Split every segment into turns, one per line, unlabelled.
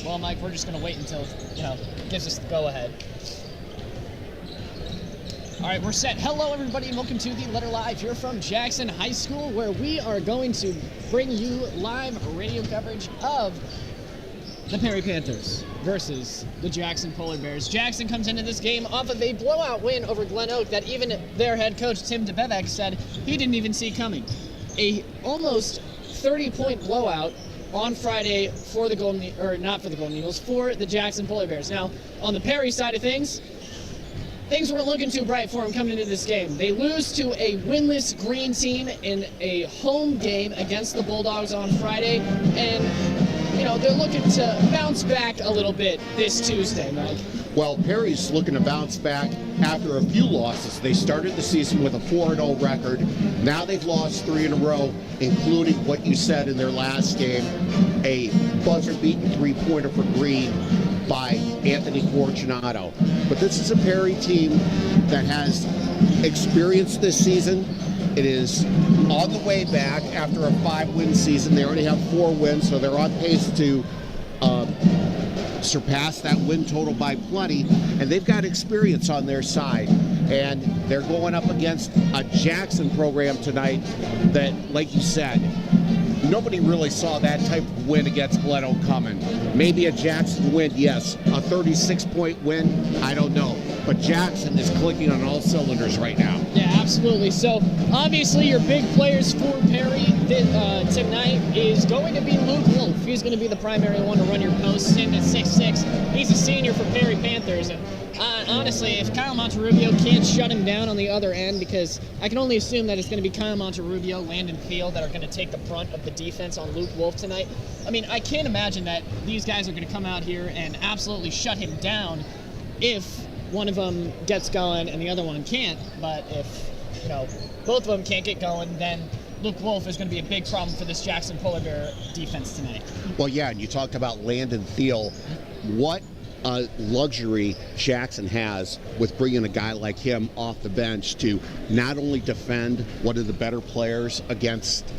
Well, Mike, we're just going to wait until, it gives us the go-ahead. All right, we're set. Hello, everybody, and welcome to the Letter Live here from Jackson High School, where we are going to bring you live radio coverage of the Perry Panthers versus the Jackson Polar Bears. Jackson comes into this game off of a blowout win over Glen Oak that even their head coach, Tim DeBevec, said he didn't even see coming. A almost 30-point blowout on Friday for the not for the Golden Eagles, for the Jackson Polar Bears. Now, on the Perry side of things weren't looking too bright for them coming into this game. They lose to a winless Green team in a home game against the Bulldogs on Friday, and they're looking to bounce back a little bit this Tuesday, Mike.
Well, Perry's looking to bounce back after a few losses. They started the season with a 4-0 record. Now they've lost 3 in a row, including what you said in their last game, a buzzer-beaten 3-pointer for Green by Anthony Fortunato. But this is a Perry team that has experience this season. It is on the way back after a 5-win season. They already have 4 wins, so they're on pace to surpass that win total by plenty. And they've got experience on their side. And they're going up against a Jackson program tonight that, like you said, nobody really saw that type of win against Glen Oak coming. Maybe a Jackson win, yes. A 36-point win, I don't know. But Jackson is clicking on all cylinders right now.
Yeah, absolutely. So, obviously, your big players for Perry tonight is going to be Luke Wolf. He's going to be the primary one to run your posts in at 6'6". He's a senior for Perry Panthers. And honestly, if Kyle Monterrubio can't shut him down on the other end, because I can only assume that it's going to be Kyle Monterrubio, Landon Field that are going to take the brunt of the defense on Luke Wolf tonight. I mean, I can't imagine that these guys are going to come out here and absolutely shut him down if one of them gets going and the other one can't. But if, both of them can't get going, then Luke Wolf is going to be a big problem for this Jackson Polar Bear defense tonight.
Well, yeah, and you talked about Landon Thiel. What luxury Jackson has with bringing a guy like him off the bench to not only defend one of the better players against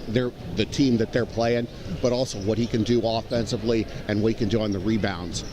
the team that they're playing, but also what he can do offensively and what he can do on the rebounds.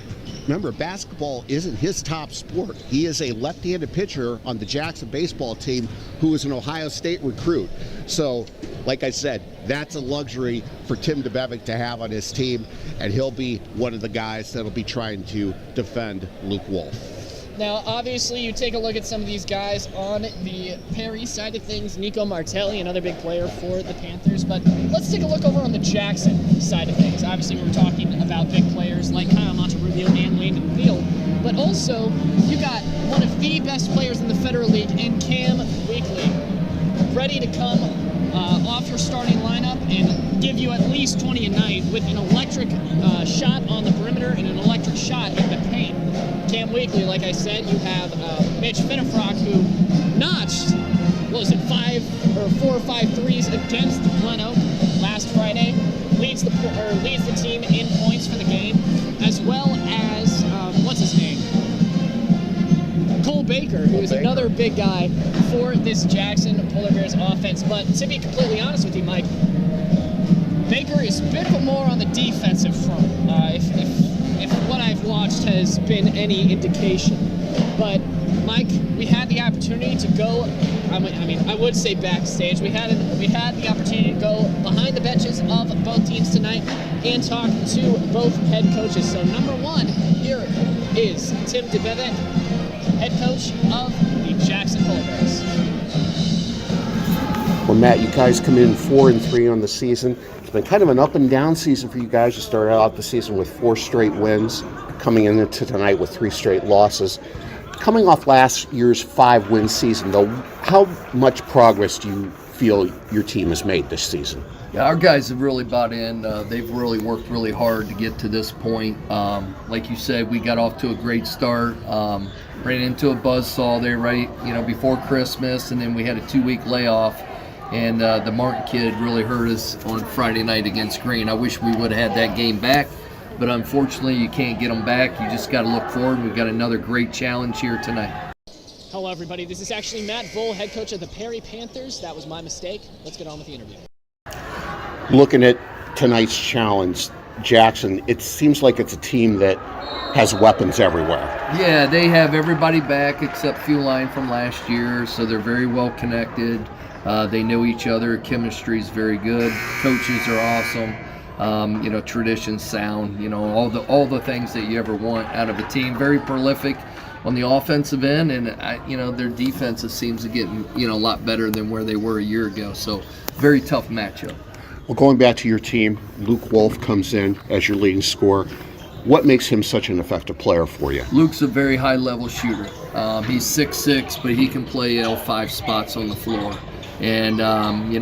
Remember, basketball isn't his top sport. He is a left-handed pitcher on the Jackson baseball team who is an Ohio State recruit. So, like I said, that's a luxury for Tim DeBevec to have on his team, and he'll be one of the guys that'll be trying to defend Luke Wolf.
Now, obviously, you take a look at some of these guys on the Perry side of things. Nico Martelli, another big player for the Panthers. But let's take a look over on the Jackson side of things. Obviously, we were talking about big players like Kyle Monterrubio and Landon Field. But also, you got one of the best players in the Federal League in Cam Weekly, ready to come off your starting lineup and give you at least 20 a night with an electric shot on the perimeter and an electric shot in the paint. Cam Weekly, like I said, you have Mitch Finnefrock, who notched, 4 or 5 threes against Glen Oak last Friday, leads the team in points for the game, as well as, Cole Baker, who is another big guy for this Jackson Polar Bears offense. But to be completely honest with you, Mike, Baker is a bit more on the defensive front, if what I've watched has been any indication. But, Mike, we had the opportunity to go, I would say backstage. We had the opportunity to go behind the benches of both teams tonight and talk to both head coaches. So, number one, here is Tim DeBevec, head coach of the Jackson Polar Bears.
Well, Matt, you guys come in 4-3 on the season. It's been kind of an up and down season for you guys. You started out the season with 4 straight wins, coming into tonight with 3 straight losses. Coming off last year's 5-win season, though, how much progress do you feel your team has made this season?
Yeah, our guys have really bought in. They've really worked really hard to get to this point. Like you said, we got off to a great start. Ran into a buzzsaw there before Christmas, and then we had a 2-week layoff. And the Martin kid really hurt us on Friday night against Green. I wish we would have had that game back, but unfortunately you can't get them back. You just got to look forward. We've got another great challenge here tonight.
Hello, everybody. This is actually Matt Voll, head coach of the Perry Panthers. That was my mistake. Let's get on with the interview.
Looking at tonight's challenge, Jackson, it seems like it's a team that has weapons everywhere.
Yeah, they have everybody back except Feline from last year, so they're very well connected. They know each other. Chemistry is very good. Coaches are awesome. Tradition's sound. All the things that you ever want out of a team. Very prolific on the offensive end, and their defense seems to get a lot better than where they were a year ago. So very tough matchup.
Well, going back to your team, Luke Wolf comes in as your leading scorer. What makes him such an effective player for you?
Luke's a very high-level shooter. He's 6'6", but he can play 5 spots on the floor. And,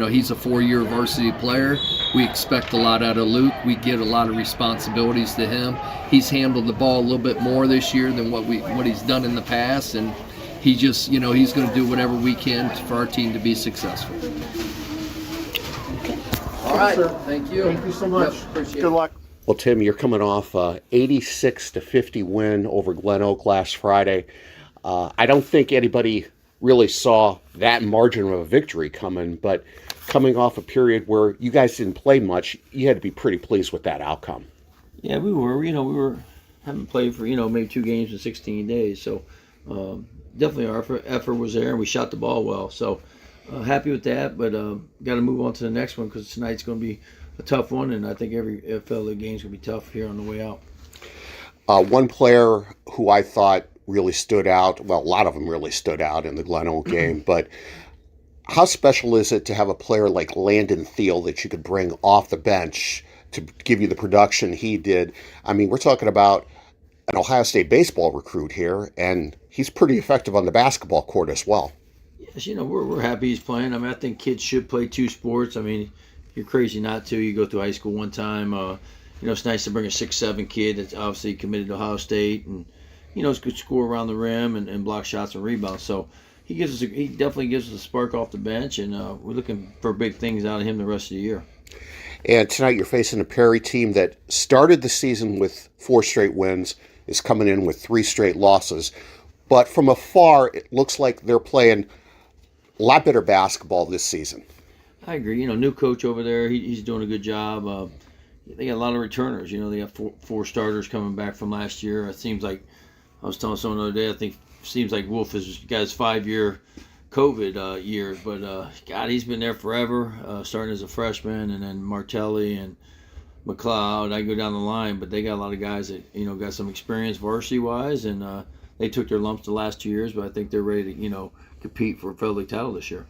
he's a 4-year varsity player. We expect a lot out of Luke. We give a lot of responsibilities to him. He's handled the ball a little bit more this year than what he's done in the past. And he just, he's going to do whatever we can for our team to be successful. All right.
Sir.
Thank you.
Thank you so much.
Yep, appreciate
Good
it.
luck. Well, Tim, you're coming off a 86-50 win over Glen Oak last Friday. I don't think anybody really saw that margin of a victory coming, but coming off a period where you guys didn't play much, you had to be pretty pleased with that outcome.
Yeah, we were. We were haven't played for maybe 2 games in 16 days, so definitely our effort was there, and we shot the ball well. So happy with that, but got to move on to the next one because tonight's going to be a tough one, and I think every FLA game's going to be tough here on the way out.
One player who I thought really stood out, well, a lot of them really stood out in the Glen Oak game, but how special is it to have a player like Landon Thiel that you could bring off the bench to give you the production he did? I mean, we're talking about an Ohio State baseball recruit here, and he's pretty effective on the basketball court as well.
Yes, we're happy he's playing. I mean, I think kids should play 2 sports. I mean, you're crazy not to. You go through high school one time. It's nice to bring a 6'7" kid that's obviously committed to Ohio State, and it's good score around the rim and block shots and rebounds. So he definitely gives us a spark off the bench, and we're looking for big things out of him the rest of the year.
And tonight you're facing a Perry team that started the season with 4 straight wins, is coming in with 3 straight losses. But from afar, it looks like they're playing a lot better basketball this season.
I agree. New coach over there, he's doing a good job. They got a lot of returners. They got 4 starters coming back from last year. It seems like, I was telling someone the other day, I think it seems like Wolf has got his 5-year COVID year, but God, he's been there forever, starting as a freshman, and then Martelli and McLeod. I go down the line, but they got a lot of guys that got some experience varsity-wise, and they took their lumps the last 2 years, but I think they're ready to compete for a Federal League title this year.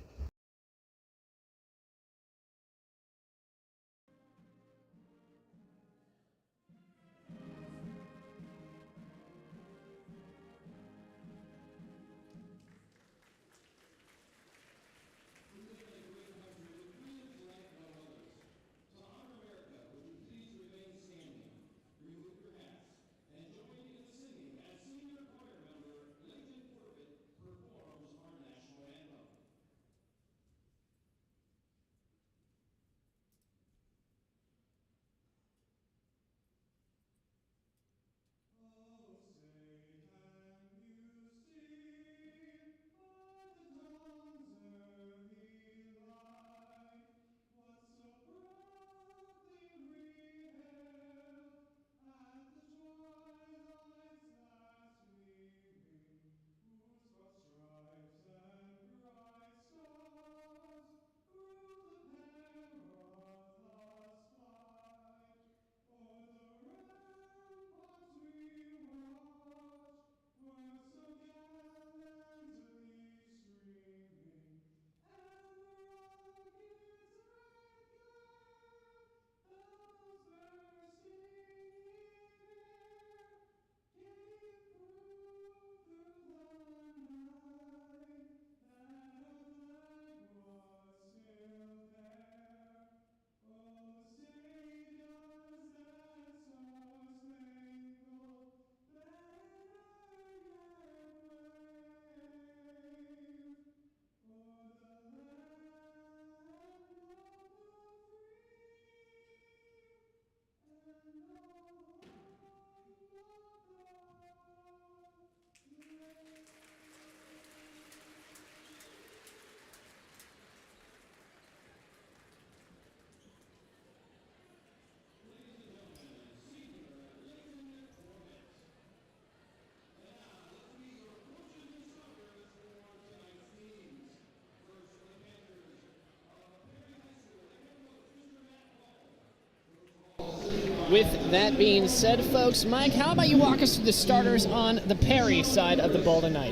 With that being said, folks, Mike, how about you walk us through the starters on the Perry side of the ball tonight?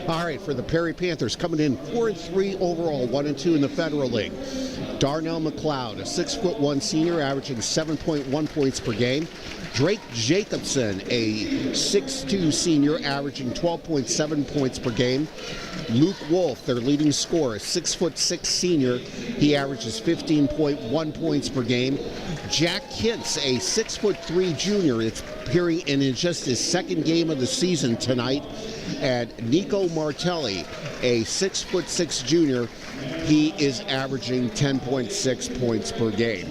All right, for the Perry Panthers, coming in 4-3 overall, 1-2 in the Federal League. Darnell McLeod, a 6'1" senior, averaging 7.1 points per game. Drake Jacobson, a 6'2" senior, averaging 12.7 points per game. Luke Wolf, their leading scorer, a 6'6" senior. He averages 15.1 points per game. Jack Kintz, a 6'3" junior, it's appearing in just his second game of the season tonight. And Nico Martelli, a 6'6" junior, he is averaging 10.6 points per game.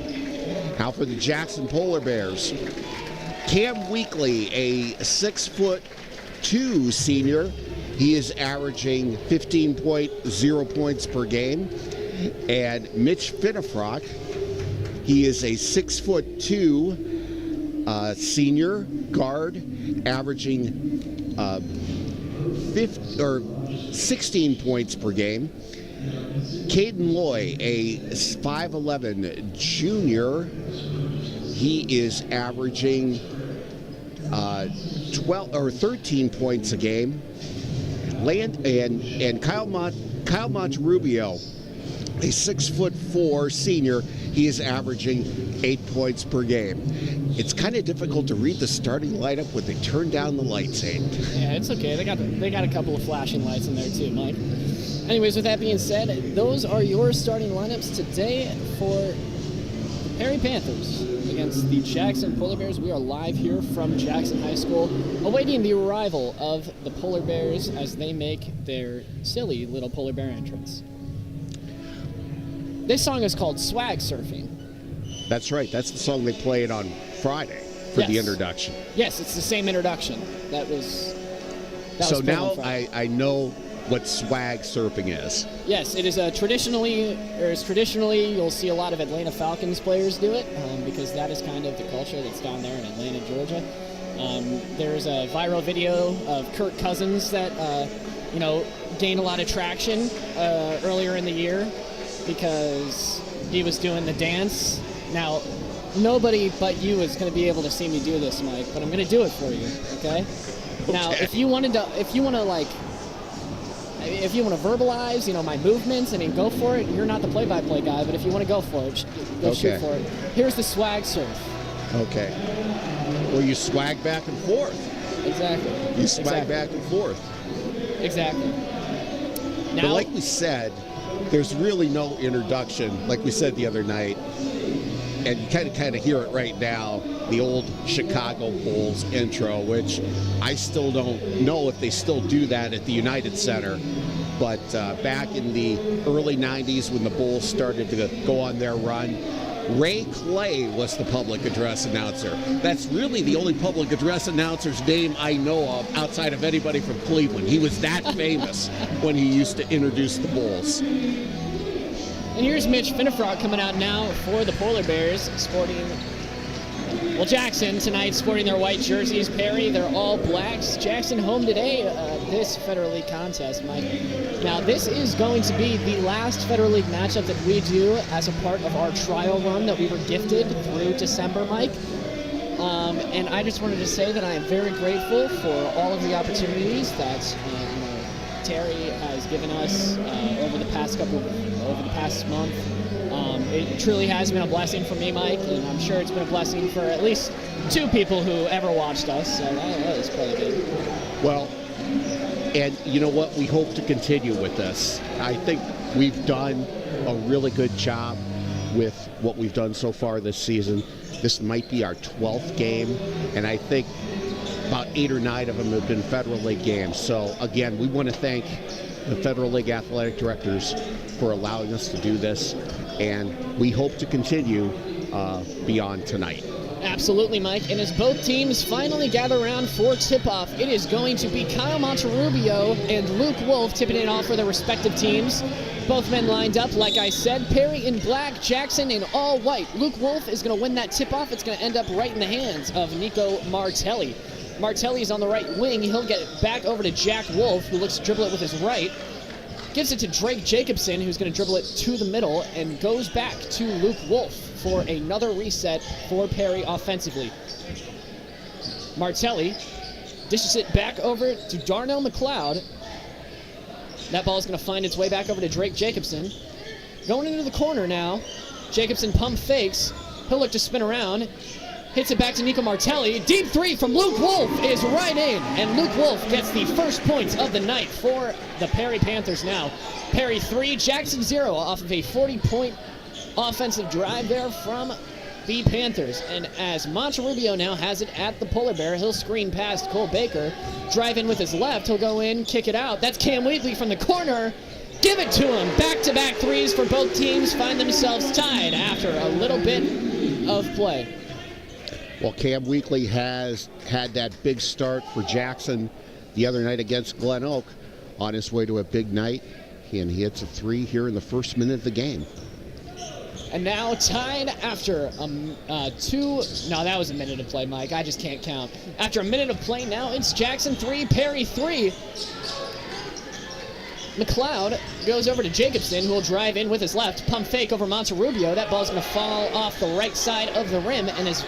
Now for the Jackson Polar Bears, Cam Weekley, a 6'2" senior, he is averaging 15.0 points per game. And Mitch Finnefrock, he is a 6'2" senior guard, averaging 16 points per game. Caden Loy, a 5'11" junior, he is averaging 13 points a game. And Kyle Monterubio, a 6'4" senior, he is averaging 8 points per game. It's kind of difficult to read the starting lineup when they turn down the lights, Aiden.
Yeah, it's okay. They got a couple of flashing lights in there too, Mike. Anyways, with that being said, those are your starting lineups today for the Perry Panthers against the Jackson Polar Bears. We are live here from Jackson High School, awaiting the arrival of the Polar Bears as they make their silly little polar bear entrance. This song is called Swag Surfing.
That's right. That's the song they played on Friday for the introduction.
Yes, it's the same introduction. That was
so
played
now
on Friday.
I know what swag surfing is.
Yes, it is traditionally you'll see a lot of Atlanta Falcons players do it because that is kind of the culture that's down there in Atlanta, Georgia. There's a viral video of Kirk Cousins that gained a lot of traction earlier in the year because he was doing the dance. Now, nobody but you is going to be able to see me do this, Mike, but I'm going to do it for you, okay? Now, if you want to verbalize, my movements, go for it. You're not the play-by-play guy, but if you want to go for it, shoot for it. Here's the swag surf.
Okay. Well, you swag back and forth.
Exactly.
You swag back and forth.
Exactly. Now,
but like we said, there's really no introduction, like we said the other night, and you kind of hear it right now, the old Chicago Bulls intro, which I still don't know if they still do that at the United Center. But back in the early 90s when the Bulls started to go on their run, Ray Clay was the public address announcer. That's really the only public address announcer's name I know of outside of anybody from Cleveland. He was that famous when he used to introduce the Bulls.
And here's Mitch Finnefrock coming out now for the Polar Bears, sporting, Jackson tonight sporting their white jerseys. Perry, they're all blacks. Jackson home today, this Federal League contest, Mike. Now, this is going to be the last Federal League matchup that we do as a part of our trial run that we were gifted through December, Mike. And I just wanted to say that I am very grateful for all of the opportunities that Terry has given us over the past month. It truly has been a blessing for me, Mike, and I'm sure it's been a blessing for at least 2 people who ever watched us, so that was pretty good.
Well, and you know what? We hope to continue with this. I think we've done a really good job with what we've done so far this season. This might be our 12th game, and I think about 8 or 9 of them have been Federal League games. So, again, we want to thank the Federal League athletic directors for allowing us to do this, and we hope to continue beyond tonight.
Absolutely, Mike. And as both teams finally gather around for tip-off, it is going to be Kyle Monterubio and Luke Wolf tipping it off for their respective teams. Both men lined up, like I said. Perry in black, Jackson in all white. Luke Wolf is going to win that tip-off. It's going to end up right in the hands of Nico Martelli. Martelli's on the right wing. He'll get it back over to Jack Wolf, who looks to dribble it with his right. Gives it to Drake Jacobson, who's going to dribble it to the middle, and goes back to Luke Wolf. for another reset for Perry offensively. Martelli dishes it back over to Darnell McLeod. That ball is going to find its way back over to Drake Jacobson. Going into the corner now. Jacobson pump fakes. He'll look to spin around. Hits it back to Nico Martelli. Deep three from Luke Wolf is right in. And Luke Wolf gets the first points of the night for the Perry Panthers now. Perry 3, Jackson 0 off of a 40-point offensive drive there from the Panthers. And as Monterrubio now has it at the Polar Bear, he'll screen past Cole Baker. Drive in with his left. He'll go in, kick it out. That's Cam Wheatley from the corner. Give it to him. Back-to-back threes for both teams. Find themselves tied after a little bit of play.
Well, Cam Wheatley has had that big start for Jackson the other night against Glen Oak. On his way to a big night, and he hits a 3 here in the first minute of the game.
And now tied after no, that was a minute of play, Mike. I just can't count. After a minute of play now, it's Jackson 3, Perry 3. McLeod goes over to Jacobson, who will drive in with his left. Pump fake over Monterrubio. That ball's going to fall off the right side of the rim. And as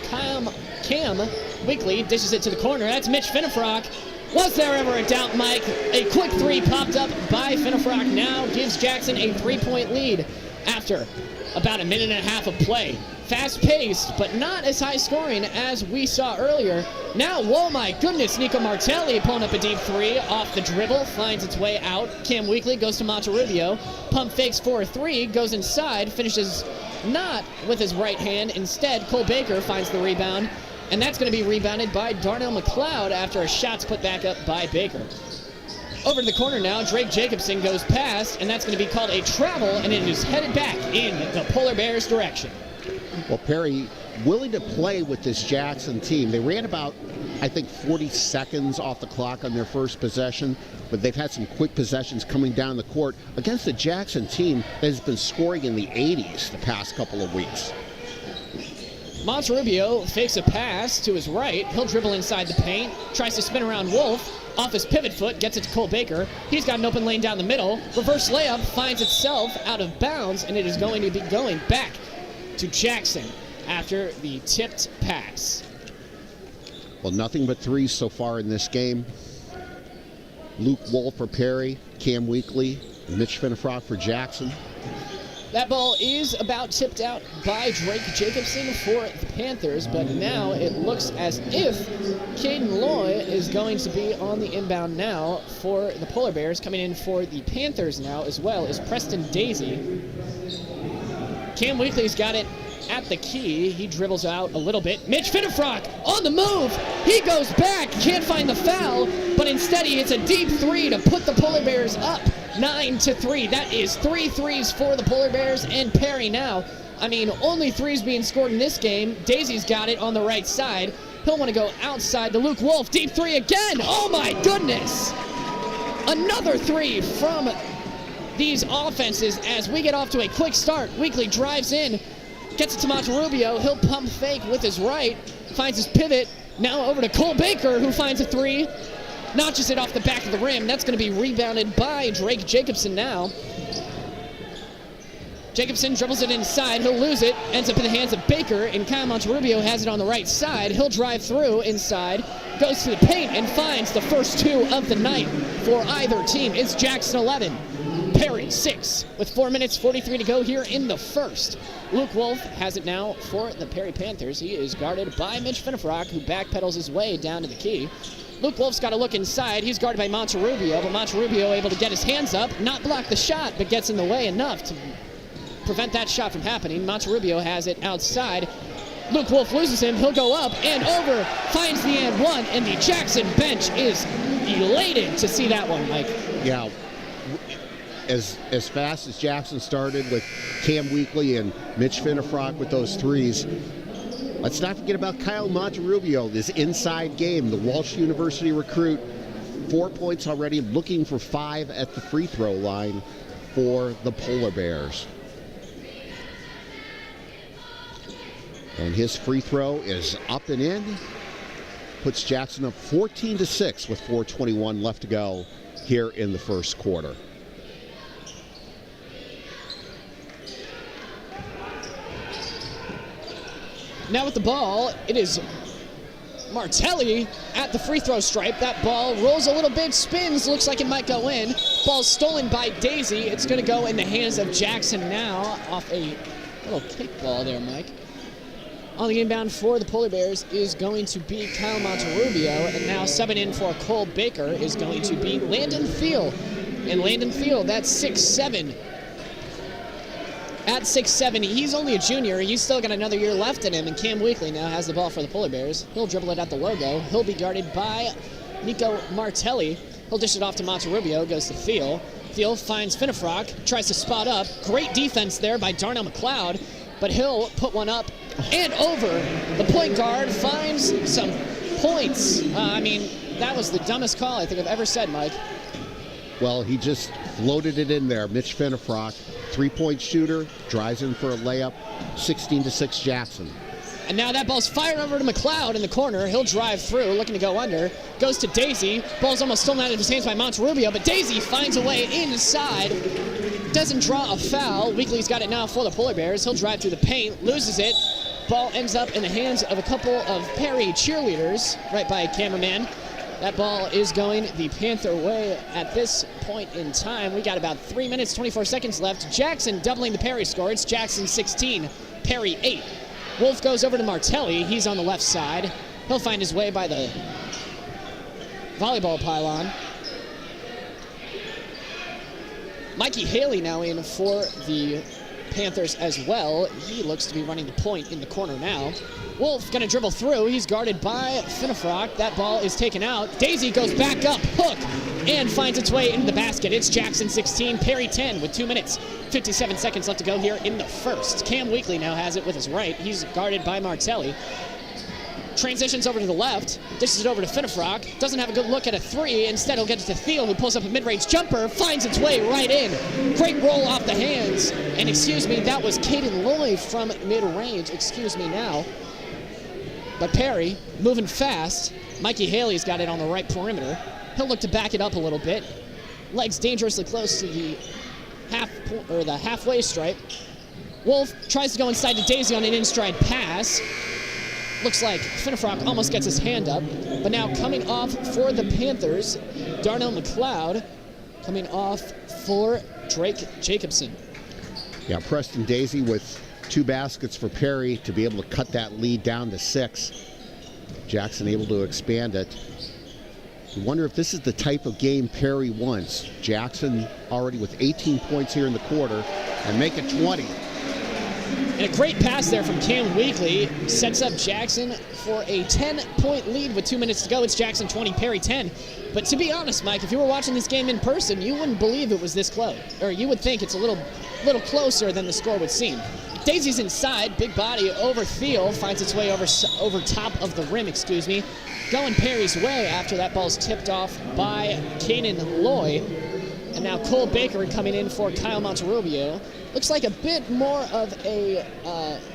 Cam Wheatley dishes it to the corner, that's Mitch Finnefrock. Was there ever a doubt, Mike? A quick 3 popped up by Finnefrock now gives Jackson a 3-point lead after about a minute and a half of play. Fast-paced, but not as high-scoring as we saw earlier. Now, whoa, my goodness, Nico Martelli pulling up a deep 3 off the dribble, finds its way out. Cam Wheatley goes to Monterrubio. Pump fakes for a 3, goes inside, finishes not with his right hand. Instead, Cole Baker finds the rebound, and that's going to be rebounded by Darnell McLeod after a shot's put back up by Baker. Over to the corner now, Drake Jacobson goes past, and that's going to be called a travel, and it is headed back in the Polar Bears' direction.
Well, Perry willing to play with this Jackson team. They ran about, I think, 40 seconds off the clock on their first possession, but they've had some quick possessions coming down the court against the Jackson team that has been scoring in the 80s the past couple of weeks.
Monterrubio fakes a pass to his right. He'll dribble inside the paint, tries to spin around Wolf. Off his pivot foot, gets it to Cole Baker. He's got an open lane down the middle. Reverse layup finds itself out of bounds, and it is going to be going back to Jackson after the tipped pass.
Well, nothing but threes so far in this game. Luke Wolf for Perry, Cam Wheatley, Mitch Finnefrock for Jackson.
That ball is about tipped out by Drake Jacobson for the Panthers, but now it looks as if Caden Loy is going to be on the inbound now for the Polar Bears. Coming in for the Panthers now as well is Preston Daisy. Cam Wheatley's got it at the key. He dribbles out a little bit. Mitch Finnefrock on the move. He goes back, can't find the foul, but instead he hits a deep 3 to put the Polar Bears up 9-3. That is 3 threes for the Polar Bears and Perry now. I mean, only 3s being scored in this game. Daisy's got it on the right side. He'll want to go outside to Luke Wolf. Deep 3 again. Oh my goodness. Another 3 from these offenses as we get off to a quick start. Wheatley drives in, gets it to Monterrubio. He'll pump fake with his right, finds his pivot. Now over to Cole Baker, who finds a 3. Notches it off the back of the rim. That's going to be rebounded by Drake Jacobson now. Jacobson dribbles it inside. He'll lose it. Ends up in the hands of Baker, and Kyle Monterrubio has it on the right side. He'll drive through inside, goes to the paint, and finds the first 2 of the night for either team. It's Jackson 11, Perry 6, with 4 minutes 43 to go here in the first. Luke Wolf has it now for the Perry Panthers. He is guarded by Mitch Finnefrock, who backpedals his way down to the key. Luke Wolf's got to look inside. He's guarded by Monterrubio, but Monterrubio able to get his hands up, not block the shot, but gets in the way enough to prevent that shot from happening. Monterrubio has it outside. Luke Wolf loses him. He'll go up and over, finds the and one, and the Jackson bench is elated to see that one, Mike.
Yeah, as fast as Jackson started with Cam Wheatley and Mitch Finnefrock with those 3s, let's not forget about Kyle Monterrubio, this inside game, the Walsh University recruit. 4 points already, looking for 5 at the free throw line for the Polar Bears. And his free throw is up and in. Puts Jackson up 14-6 with 4:21 left to go here in the first quarter.
Now with the ball, it is Martelli at the free throw stripe. That ball rolls a little bit, spins, looks like it might go in. Ball stolen by Daisy. It's going to go in the hands of Jackson now off a little kickball there, Mike. On the inbound for the Polar Bears is going to be Kyle Monterrubio, and now subbing in for Cole Baker is going to be Landon Thiel. And Landon Thiel, that's 6'7". At 6'7", he's only a junior. He's still got another year left in him, and Cam Weekly now has the ball for the Polar Bears. He'll dribble it at the logo. He'll be guarded by Nico Martelli. He'll dish it off to Monterrubio, goes to Thiel. Thiel finds Finnefrock, tries to spot up. Great defense there by Darnell McLeod, but he'll put one up and over. The point guard finds some points. I mean, that was the dumbest call I think I've ever said, Mike.
Well, he just floated it in there. Mitch Finnefrock, three-point shooter, drives in for a layup, 16-6 Jackson.
And now that ball's fired over to McLeod in the corner. He'll drive through, looking to go under. Goes to Daisy. Ball's almost stolen out of his hands by Monterrubio, but Daisy finds a way inside. Doesn't draw a foul. Weekly's got it now for the Polar Bears. He'll drive through the paint, loses it. Ball ends up in the hands of a couple of Perry cheerleaders, right by a cameraman. That ball is going the Panther way at this point in time. We got about 3 minutes, 24 seconds left. Jackson doubling the Perry score. It's Jackson 16, Perry 8. Wolf goes over to Martelli. He's on the left side. He'll find his way by the volleyball pylon. Mikey Haley now in for the Panthers as well. He looks to be running the point in the corner now. Wolf gonna dribble through. He's guarded by Finnefrock. That ball is taken out. Daisy goes back up, hook, and finds its way into the basket. It's Jackson 16, Perry 10 with 2 minutes, 57 seconds left to go here in the first. Cam Weekly now has it with his right. He's guarded by Martelli. Transitions over to the left, dishes it over to Finnefrock. Doesn't have a good look at a three. Instead, he'll get it to Thiel, who pulls up a mid-range jumper, finds its way right in. Great roll off the hands. And excuse me, that was Caden Loy from mid-range. Excuse me now. But Perry, moving fast. Mikey Haley's got it on the right perimeter. He'll look to back it up a little bit. Legs dangerously close to the halfway stripe. Wolf tries to go inside to Daisy on an in-stride pass. Looks like Finnefrock almost gets his hand up. But now coming off for the Panthers, Darnell McLeod coming off for Drake Jacobson.
Yeah, Preston Daisy with 2 baskets for Perry to be able to cut that lead down to 6. Jackson able to expand it. You wonder if this is the type of game Perry wants. Jackson already with 18 points here in the quarter and make it 20.
And a great pass there from Cam Weekly sets up Jackson for a 10-point lead with 2 minutes to go. It's Jackson 20, Perry 10. But to be honest, Mike, if you were watching this game in person, you wouldn't believe it was this close. Or you would think it's a little closer than the score would seem. Daisy's inside, big body over Thiel, finds its way over top of the rim, going Perry's way after that ball's tipped off by Caden Loy. And now Cole Baker coming in for Kyle Monterrubio. Looks like a bit more of a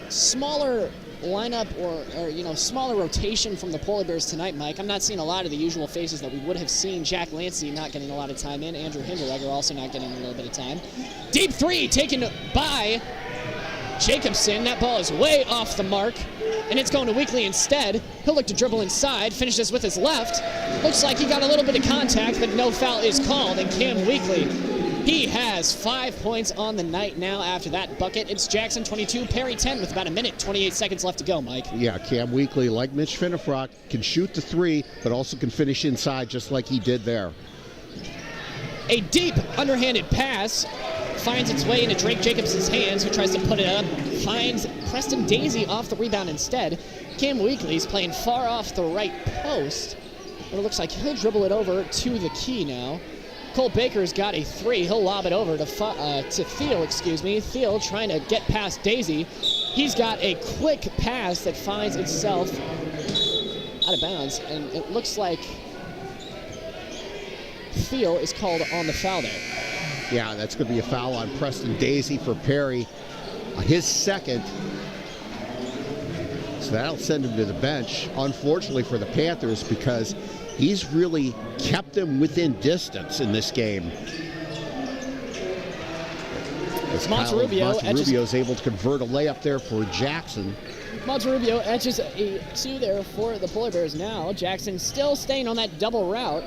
smaller lineup or smaller rotation from the Polar Bears tonight, Mike. I'm not seeing a lot of the usual faces that we would have seen. Jack Lancey not getting a lot of time in. Andrew Hinderegger also not getting a little bit of time. Deep three taken by Jacobson. That ball is way off the mark, and it's going to Weekly instead. He'll look to dribble inside, finishes with his left. Looks like he got a little bit of contact, but no foul is called, and Cam Weekly, he has 5 points on the night now after that bucket. It's Jackson 22, Perry 10 with about a minute, 28 seconds left to go, Mike.
Yeah, Cam Weekly, like Mitch Finnefrock, can shoot the three, but also can finish inside just like he did there.
A deep underhanded pass finds its way into Drake Jacobson's hands, who tries to put it up, finds Preston Daisy off the rebound instead. Cam Weekly's playing far off the right post, but it looks like he'll dribble it over to the key now. Cole Baker's got a three. He'll lob it over to Thiel, Thiel trying to get past Daisy. He's got a quick pass that finds itself out of bounds, and it looks like Thiel is called on the foul there.
Yeah, that's going to be a foul on Preston Daisy for Perry. His second. So that'll send him to the bench, unfortunately for the Panthers, because he's really kept them within distance in this game.
Monterrubio
is able to convert a layup there for Jackson.
Monterrubio etches a 2 there for the Polar Bears now. Jackson still staying on that double route.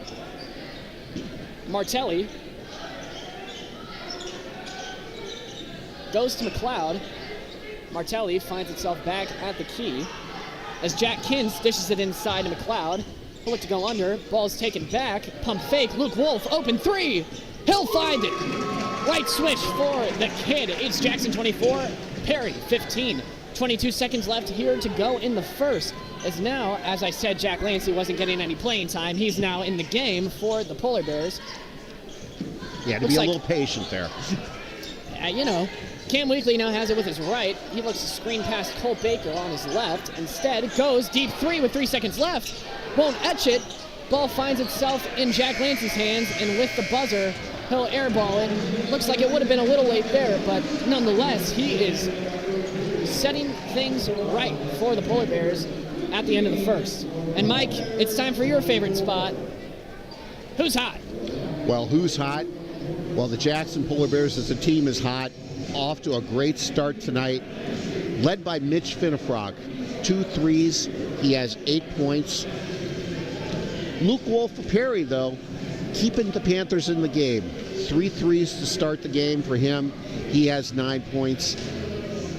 Martelli goes to McLeod. Martelli finds itself back at the key as Jack Kins dishes it inside to McLeod. He'll look to go under. Ball's taken back. Pump fake. Luke Wolf, open 3. He'll find it. Right switch for the kid. It's Jackson 24, Perry 15. 22 seconds left here to go in the first. As now, as I said, Jack Lancey wasn't getting any playing time. He's now in the game for the Polar Bears.
Yeah, to
Looks
be
like,
a little patient there.
You know, Cam Weekly now has it with his right. He looks to screen past Cole Baker on his left. Instead, goes deep 3 with 3 seconds left. Won't etch it. Ball finds itself in Jack Lancey's hands, and with the buzzer, he'll airball it. Looks like it would have been a little late there, but nonetheless, he is setting things right for the Polar Bears at the end of the first. And Mike, it's time for your favorite spot. Who's hot?
Well, who's hot? Well, the Jackson Polar Bears as a team is hot. Off to a great start tonight. Led by Mitch Finnefrock. 2 threes. He has 8 points. Luke Wolf for Perry, though, keeping the Panthers in the game. 3 threes to start the game for him. He has 9 points.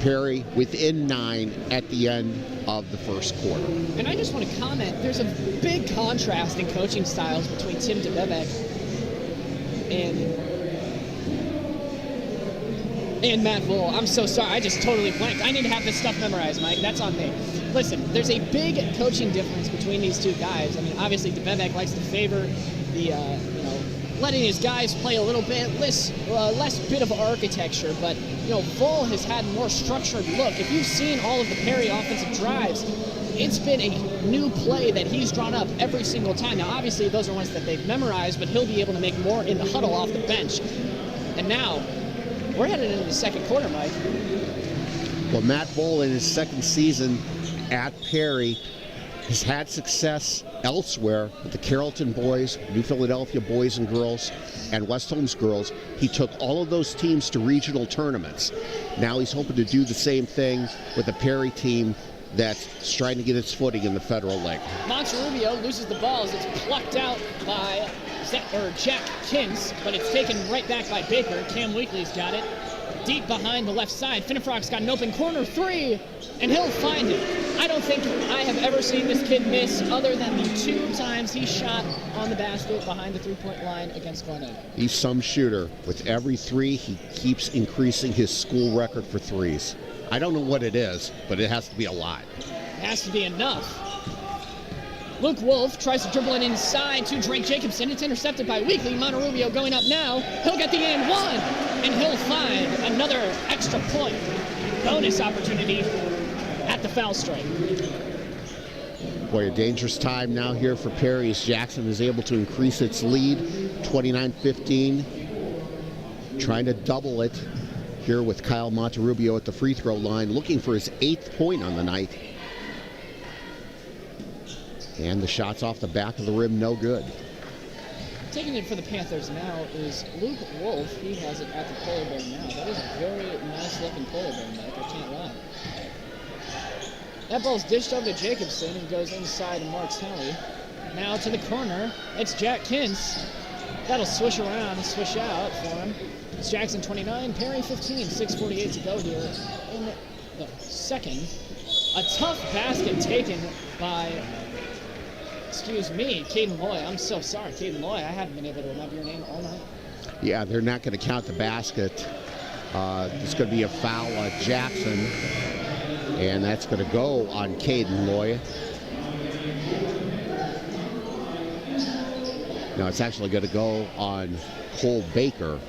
Perry within 9 at the end of the first quarter.
And I just want to comment, there's a big contrast in coaching styles between Tim DeBevec and Matt Voll. I'm so sorry, I just totally blanked. I need to have this stuff memorized, Mike. That's on me. Listen, there's a big coaching difference between these two guys. I mean, obviously DeBevec likes to favor the, letting his guys play a little bit less bit of architecture, but Voll has had more structured look. If you've seen all of the Perry offensive drives, it's been a new play that he's drawn up every single time. Now, obviously, those are ones that they've memorized, but he'll be able to make more in the huddle off the bench. And now, we're headed into the second quarter, Mike.
Well, Matt Voll in his second season at Perry has had success elsewhere with the Carrollton boys, New Philadelphia boys and girls, and West Holmes girls. He took all of those teams to regional tournaments. Now he's hoping to do the same thing with the Perry team that's trying to get its footing in the Federal League.
Monterrubio loses the ball as it's plucked out by Jack Kins, but it's taken right back by Baker. Cam Weekly's got it deep behind the left side. Finnefrock's got an open corner 3, and he'll find it. I don't think I have ever seen this kid miss other than the 2 times he shot on the basket behind the 3-point line against Glenelg.
He's some shooter. With every 3, he keeps increasing his school record for 3s. I don't know what it is, but it has to be a lot.
It has to be enough. Luke Wolf tries to dribble it inside to Drake Jacobson. It's intercepted by Weekly. Monterrubio going up now. He'll get the and 1, and he'll find another extra point. Bonus opportunity at the foul stripe.
Boy, a dangerous time now here for Perry as Jackson is able to increase its lead, 29-15. Trying to double it here with Kyle Monterrubio at the free throw line, looking for his 8th point on the night. And the shots off the back of the rim, no good.
Taking it for the Panthers now is Luke Wolf. He has it at the Polar Bear now. That is a very nice-looking Polar Bear, Mike. I can't lie. That ball's dished over to Jacobson and goes inside to Martelli. Now to the corner. It's Jack Kins. That'll swish around and swish out for him. It's Jackson 29, Perry 15, 6:48 to go here in the second. A tough basket taken by, Caden Loy. I'm so sorry, Caden Loy. I haven't been able to remember your name all night.
Yeah, they're not going to count the basket. It's going to be a foul on Jackson, and that's going to go on Caden Loy. No, it's actually going to go on Cole Baker.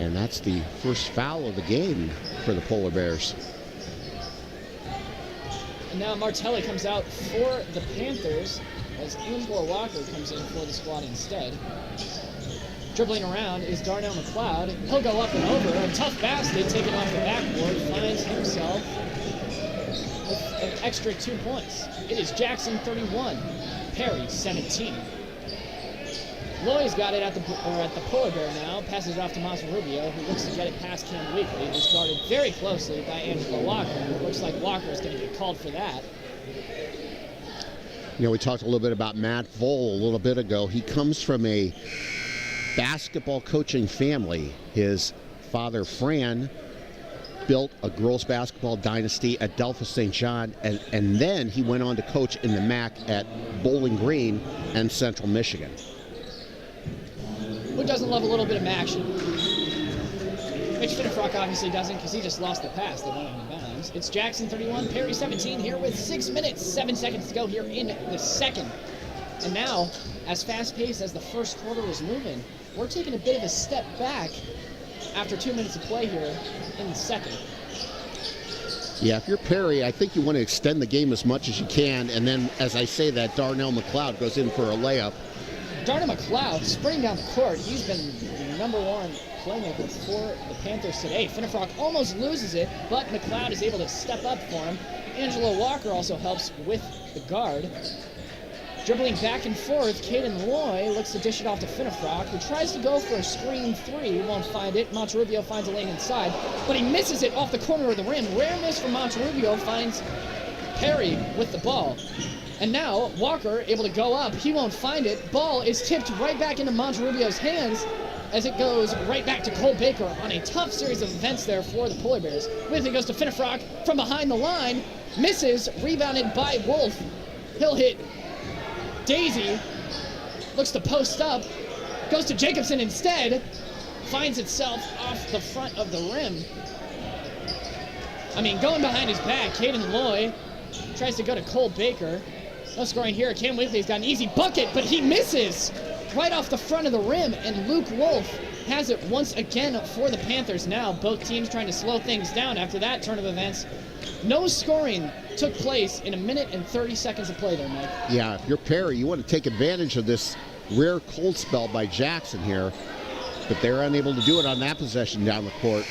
And that's the first foul of the game for the Polar Bears.
And now Martelli comes out for the Panthers as Amber Walker comes in for the squad instead. Dribbling around is Darnell McLeod. He'll go up and over. A tough basket taken off the backboard. Finds himself with an extra 2 points. It is Jackson 31, Perry 17. Loy's got it at the polar bear now. Passes it off to Monterrubio, who looks to get it past Cam Weekly, who's guarded very closely by Angelo Walker. It looks like Walker is going to get called for that.
You know, we talked a little bit about Matt Vole a little bit ago. He comes from a basketball coaching family. His father, Fran, built a girls basketball dynasty at Delphos St. John, and then he went on to coach in the MAC at Bowling Green and Central Michigan.
Who doesn't love a little bit of action? Mitch Finnefrock obviously doesn't, because he just lost the pass. They went out of bounds. It's Jackson 31, Perry 17 here with 6 minutes, 7 seconds to go here in the second. And now, as fast-paced as the first quarter was moving, we're taking a bit of a step back after 2 minutes of play here in the second.
Yeah, if you're Perry, I think you want to extend the game as much as you can, and then, as I say that, Darnell McLeod goes in for a layup.
Darnell McLeod sprinting down the court. He's been the number one playmaker for the Panthers today. Finnefrock almost loses it, but McLeod is able to step up for him. Angelo Walker also helps with the guard. Dribbling back and forth, Caden Loy looks to dish it off to Finnefrock, who tries to go for a screen three, won't find it. Monterrubio finds a lane inside, but he misses it off the corner of the rim. Rare miss from Monterrubio, finds Perry with the ball. And now, Walker able to go up. He won't find it. Ball is tipped right back into Monterrubio's hands as it goes right back to Cole Baker on a tough series of events there for the Polar Bears. With it goes to Finnefrock from behind the line. Misses, rebounded by Wolf. He'll hit Daisy. Looks to post up. Goes to Jacobson instead. Finds itself off the front of the rim. I mean, going behind his back, Caden Loy tries to go to Cole Baker. No scoring here. Cam Weekly's got an easy bucket, but he misses right off the front of the rim, and Luke Wolf has it once again for the Panthers now. Both teams trying to slow things down after that turn of events. No scoring took place in 1 minute and 30 seconds of play there, Mike.
Yeah, if you're Perry, you want to take advantage of this rare cold spell by Jackson here, but they're unable to do it on that possession down the court.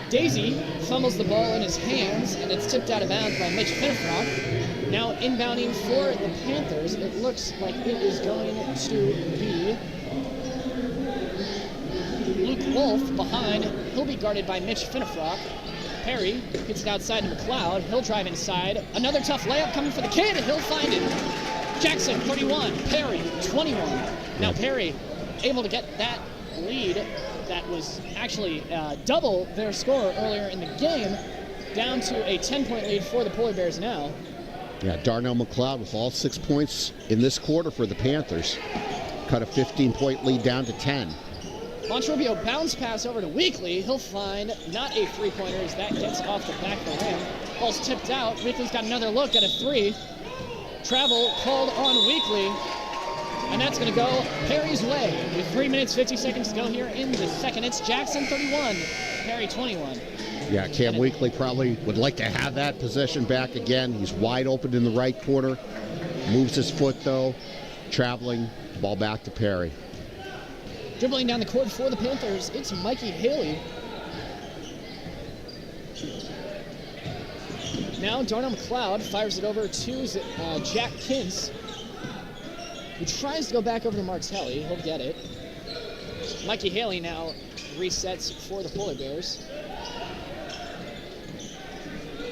Daisy fumbles the ball in his hands, and it's tipped out of bounds by Mitch Finnefrock. Now inbounding for the Panthers, it looks like it is going to be Luke Wolf behind. He'll be guarded by Mitch Finnefrock. Perry gets it outside to McLeod. He'll drive inside. Another tough layup coming for the kid. He'll find it. Jackson, 31. Perry, 21. Now Perry able to get that lead that was actually double their score earlier in the game, down to a 10-point lead for the Polar Bears now.
Yeah, Darnell McLeod with all 6 points in this quarter for the Panthers. Cut a 15-point lead down to 10.
Monterrubio bounce pass over to Weekly. He'll find not a three-pointer as that gets off the back of the rim. Ball's tipped out. Weekly's got another look at a three. Travel called on Weekly. And that's going to go Perry's way. With 3 minutes, 50 seconds to go here in the second. It's Jackson 31, Perry 21.
Yeah, Cam Weekly probably would like to have that possession back again. He's wide open in the right corner. Moves his foot, though. Traveling. Ball back to Perry.
Dribbling down the court for the Panthers, it's Mikey Haley. Now Darnell McLeod fires it over to Jack Kintz, who tries to go back over to Martelli. He'll get it. Mikey Haley now resets for the Polar Bears.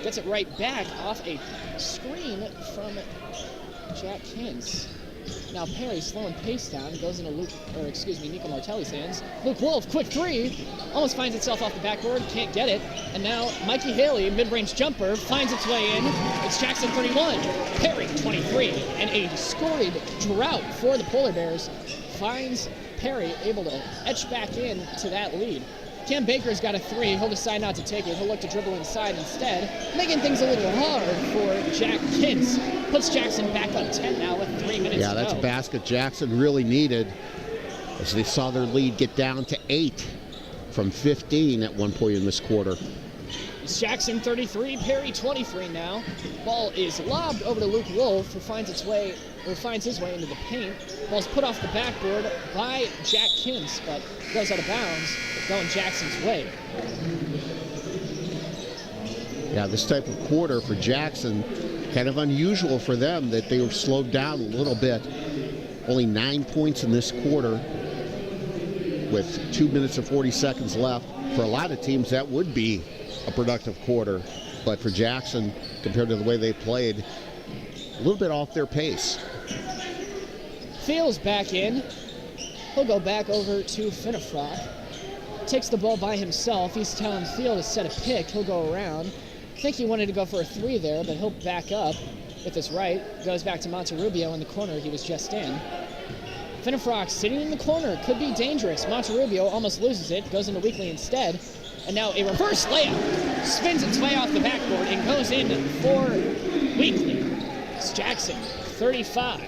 Gets it right back off a screen from Jack Kintz. Now Perry slowing pace down, goes into Nico Martelli's hands. Luke Wolf, quick three, almost finds itself off the backboard, can't get it. And now Mikey Haley, mid-range jumper, finds its way in. It's Jackson 31, Perry 23, and a storied drought for the Polar Bears finds Perry able to etch back in to that lead. Cam Baker's got a three. He'll decide not to take it. He'll look to dribble inside instead, making things a little hard for Jack Kintz. Puts Jackson back up 10 now with 3 minutes to go.
Yeah, that's a basket Jackson really needed as they saw their lead get down to 8 from 15 at one point in this quarter.
It's Jackson 33, Perry 23 now. Ball is lobbed over to Luke Wolf, who finds his way into the paint. Ball's put off the backboard by Jack Kintz, but goes out of bounds, going Jackson's way.
Yeah, this type of quarter for Jackson, kind of unusual for them that they were slowed down a little bit Only 9 points in this quarter with 2 minutes and 40 seconds left. For a lot of teams, that would be a productive quarter. But for Jackson, compared to the way they played, a little bit off their pace.
Fields back in. He'll go back over to Finnefrock. Takes the ball by himself. He's telling Field to set a pick. He'll go around. I think he wanted to go for a 3 there, but he'll back up with his right. Goes back to Monterrubio in the corner he was just in. Finnefrock sitting in the corner. Could be dangerous. Monterrubio almost loses it. Goes into Weekly instead. And now a reverse layup. Spins its way off the backboard and goes in for Weekly. It's Jackson, 35.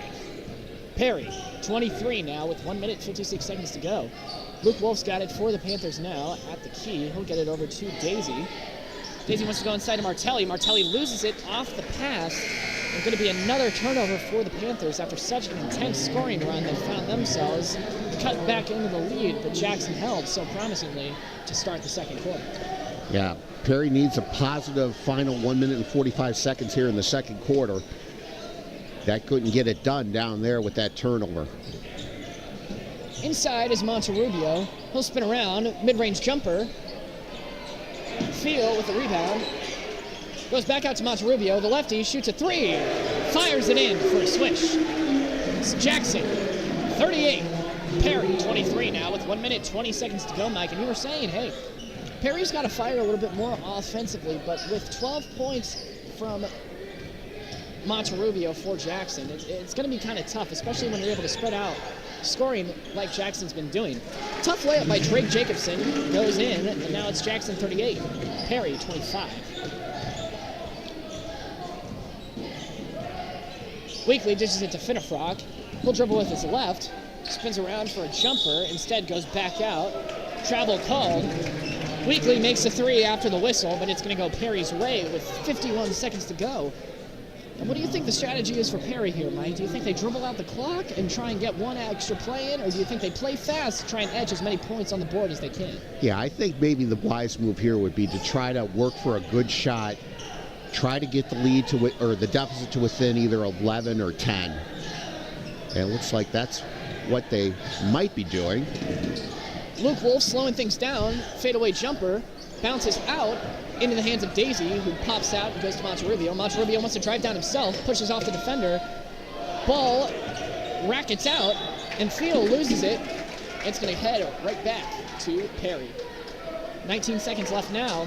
Perry, 23 now with 1 minute 56 seconds to go. Luke Wolf's got it for the Panthers now at the key. He'll get it over to Daisy. Daisy wants to go inside to Martelli. Martelli loses it off the pass. It's going to be another turnover for the Panthers after such an intense scoring run. They found themselves cut back into the lead, but Jackson held so promisingly to start the second quarter.
Yeah, Perry needs a positive final 1 minute and 45 seconds here in the second quarter. That couldn't get it done down there with that turnover.
Inside is Monterrubio. He'll spin around, mid-range jumper. Field with the rebound. Goes back out to Monterrubio. The lefty shoots a 3. Fires it in for a swish. It's Jackson, 38. Perry, 23 now with 1 minute, 20 seconds to go, Mike. And you were saying, hey, Perry's got to fire a little bit more offensively, but with 12 points from Monterrubio for Jackson, it's going to be kind of tough, especially when you're able to spread out scoring like Jackson's been doing. Tough layup by Drake Jacobson. Goes in, and now it's Jackson, 38. Perry, 25. Weekly dishes it to Finnefrock. He'll dribble with his left. Spins around for a jumper. Instead goes back out. Travel called. Weekly makes a 3 after the whistle, but it's going to go Perry's way with 51 seconds to go. And what do you think the strategy is for Perry here, Mike? Do you think they dribble out the clock and try and get one extra play in, or do you think they play fast to try and edge as many points on the board as they can?
Yeah, I think maybe the wise move here would be to try to work for a good shot, try to get the lead to or the deficit to within either 11 or 10. And it looks like that's what they might be doing.
Luke Wolf slowing things down. Fadeaway jumper. Bounces out into the hands of Daisy, who pops out and goes to Monterrubio. Monterrubio wants to drive down himself. Pushes off the defender. Ball rackets out. And Field loses it. It's going to head right back to Perry. 19 seconds left now.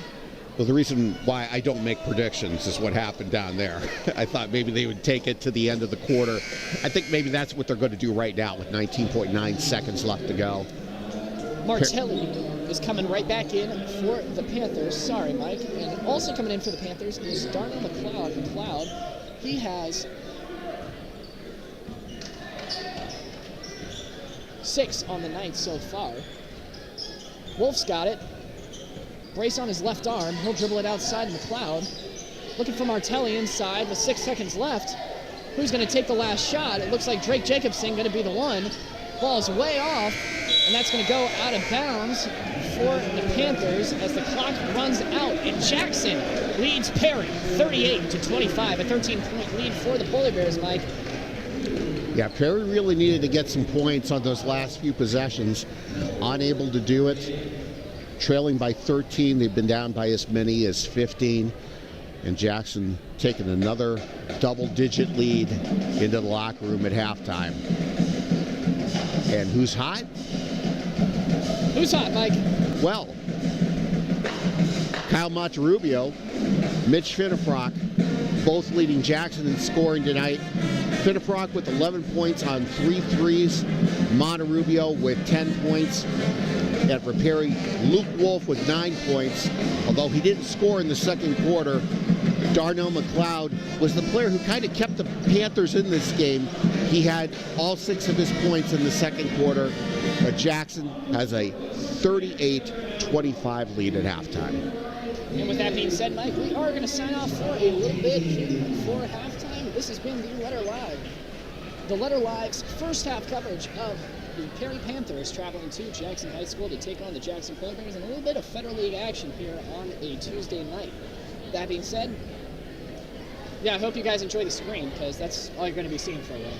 Well, the reason why I don't make predictions is what happened down there. I thought maybe they would take it to the end of the quarter. I think maybe that's what they're going to do right now with 19.9 seconds left to go.
Martelli is coming right back in for the Panthers. Sorry, Mike. And also coming in for the Panthers is Darnell McLeod. McLeod, he has 6 on the night so far. Wolf's got it. Brace on his left arm. He'll dribble it outside McLeod. Looking for Martelli inside with 6 seconds left. Who's going to take the last shot? It looks like Drake Jacobson going to be the one. Ball's way off, and that's going to go out of bounds for the Panthers as the clock runs out. And Jackson leads Perry 38-25, a 13-point lead for the Polar Bears, Mike.
Yeah, Perry really needed to get some points on those last few possessions. Unable to do it. Trailing by 13, they've been down by as many as 15. And Jackson taking another double-digit lead into the locker room at halftime. And who's hot?
Who's hot, Mike?
Well, Kyle Monterrubio, Mitch Finnefrock, both leading Jackson in scoring tonight. Finnefrock with 11 points on 3 threes. Monterrubio with 10 points. And for Perry, Luke Wolf with 9 points. Although he didn't score in the second quarter, Darnell McLeod was the player who kind of kept the Panthers in this game. He had all 6 of his points in the second quarter. But Jackson has a 38-25 lead at halftime.
And with that being said, Mike, we are going to sign off for a little bit here for halftime. This has been The Letter Live. The Letter Live's first half coverage of the Perry Panthers traveling to Jackson High School to take on the Jackson Polar Bears and a little bit of Federal League action here on a Tuesday night. That being said, yeah, I hope you guys enjoy the screen because that's all you're going to be seeing for a while.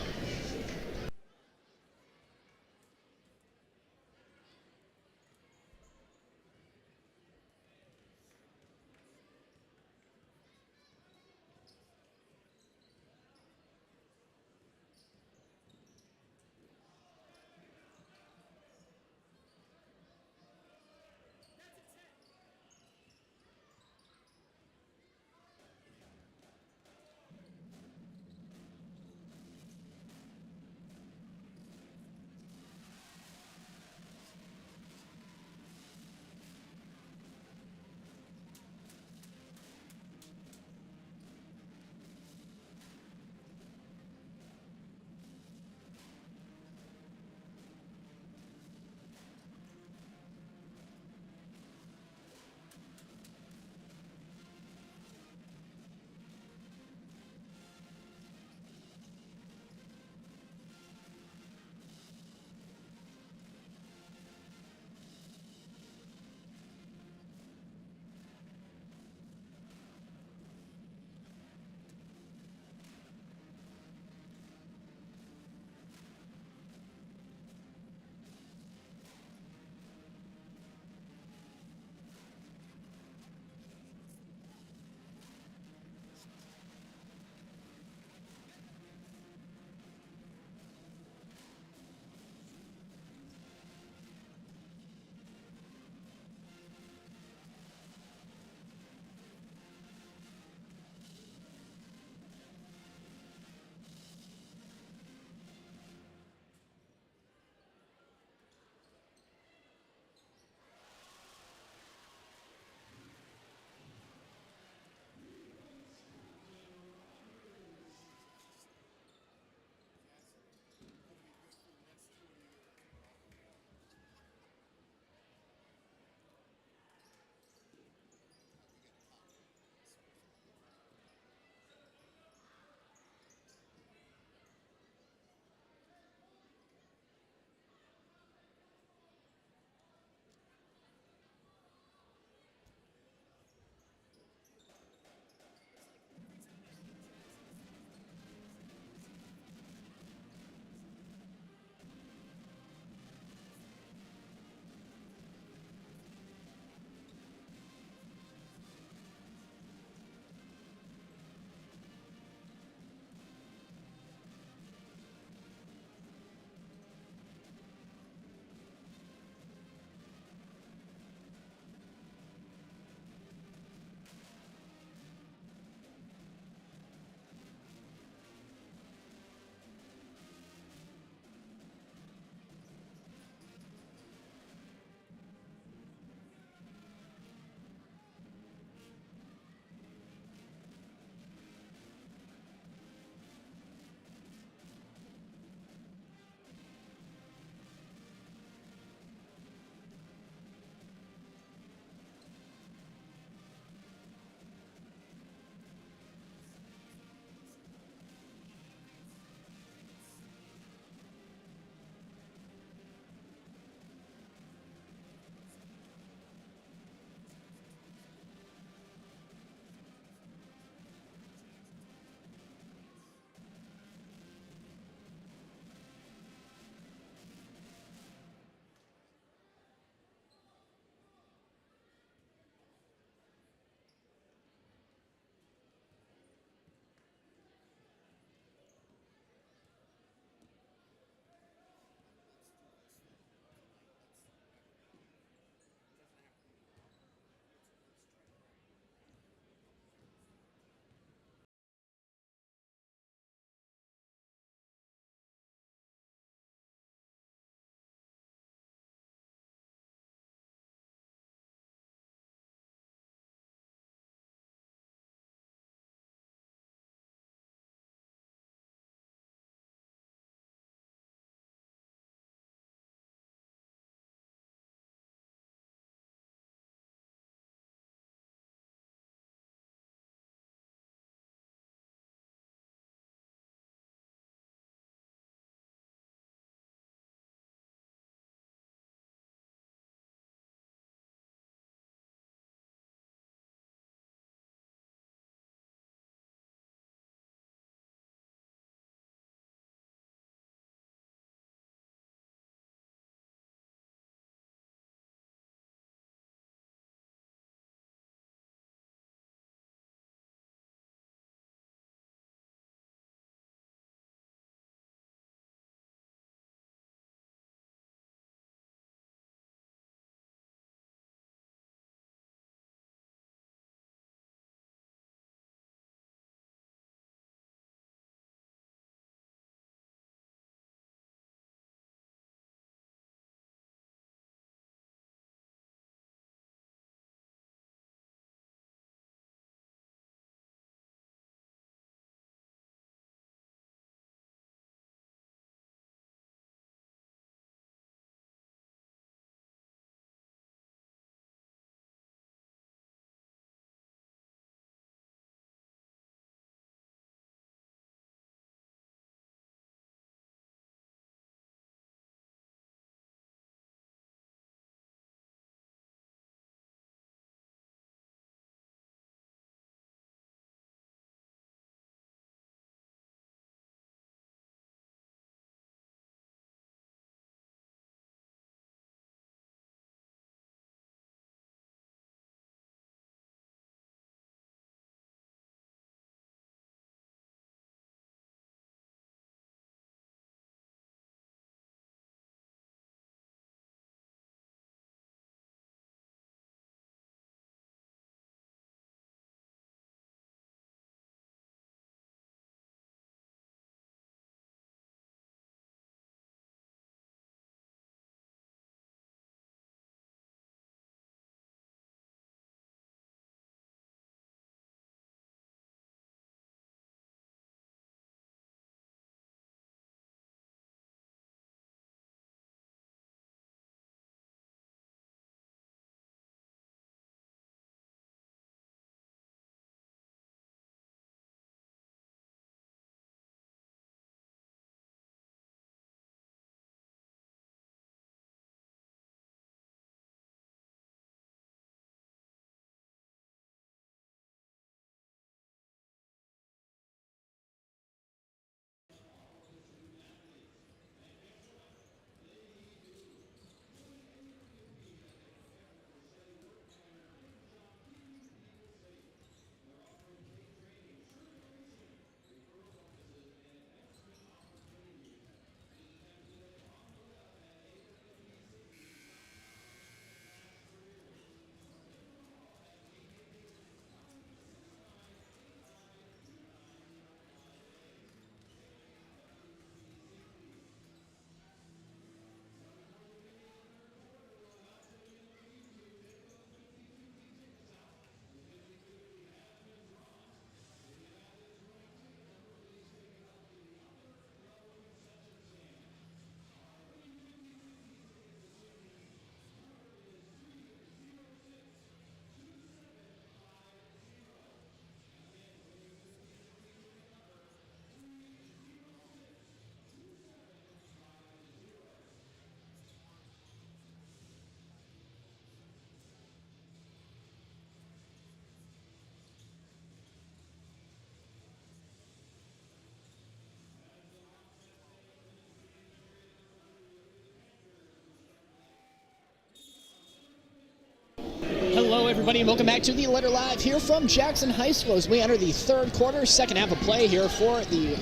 everybody, and welcome back to the Letter Live here from Jackson High School as we enter the third quarter, second half of play here for the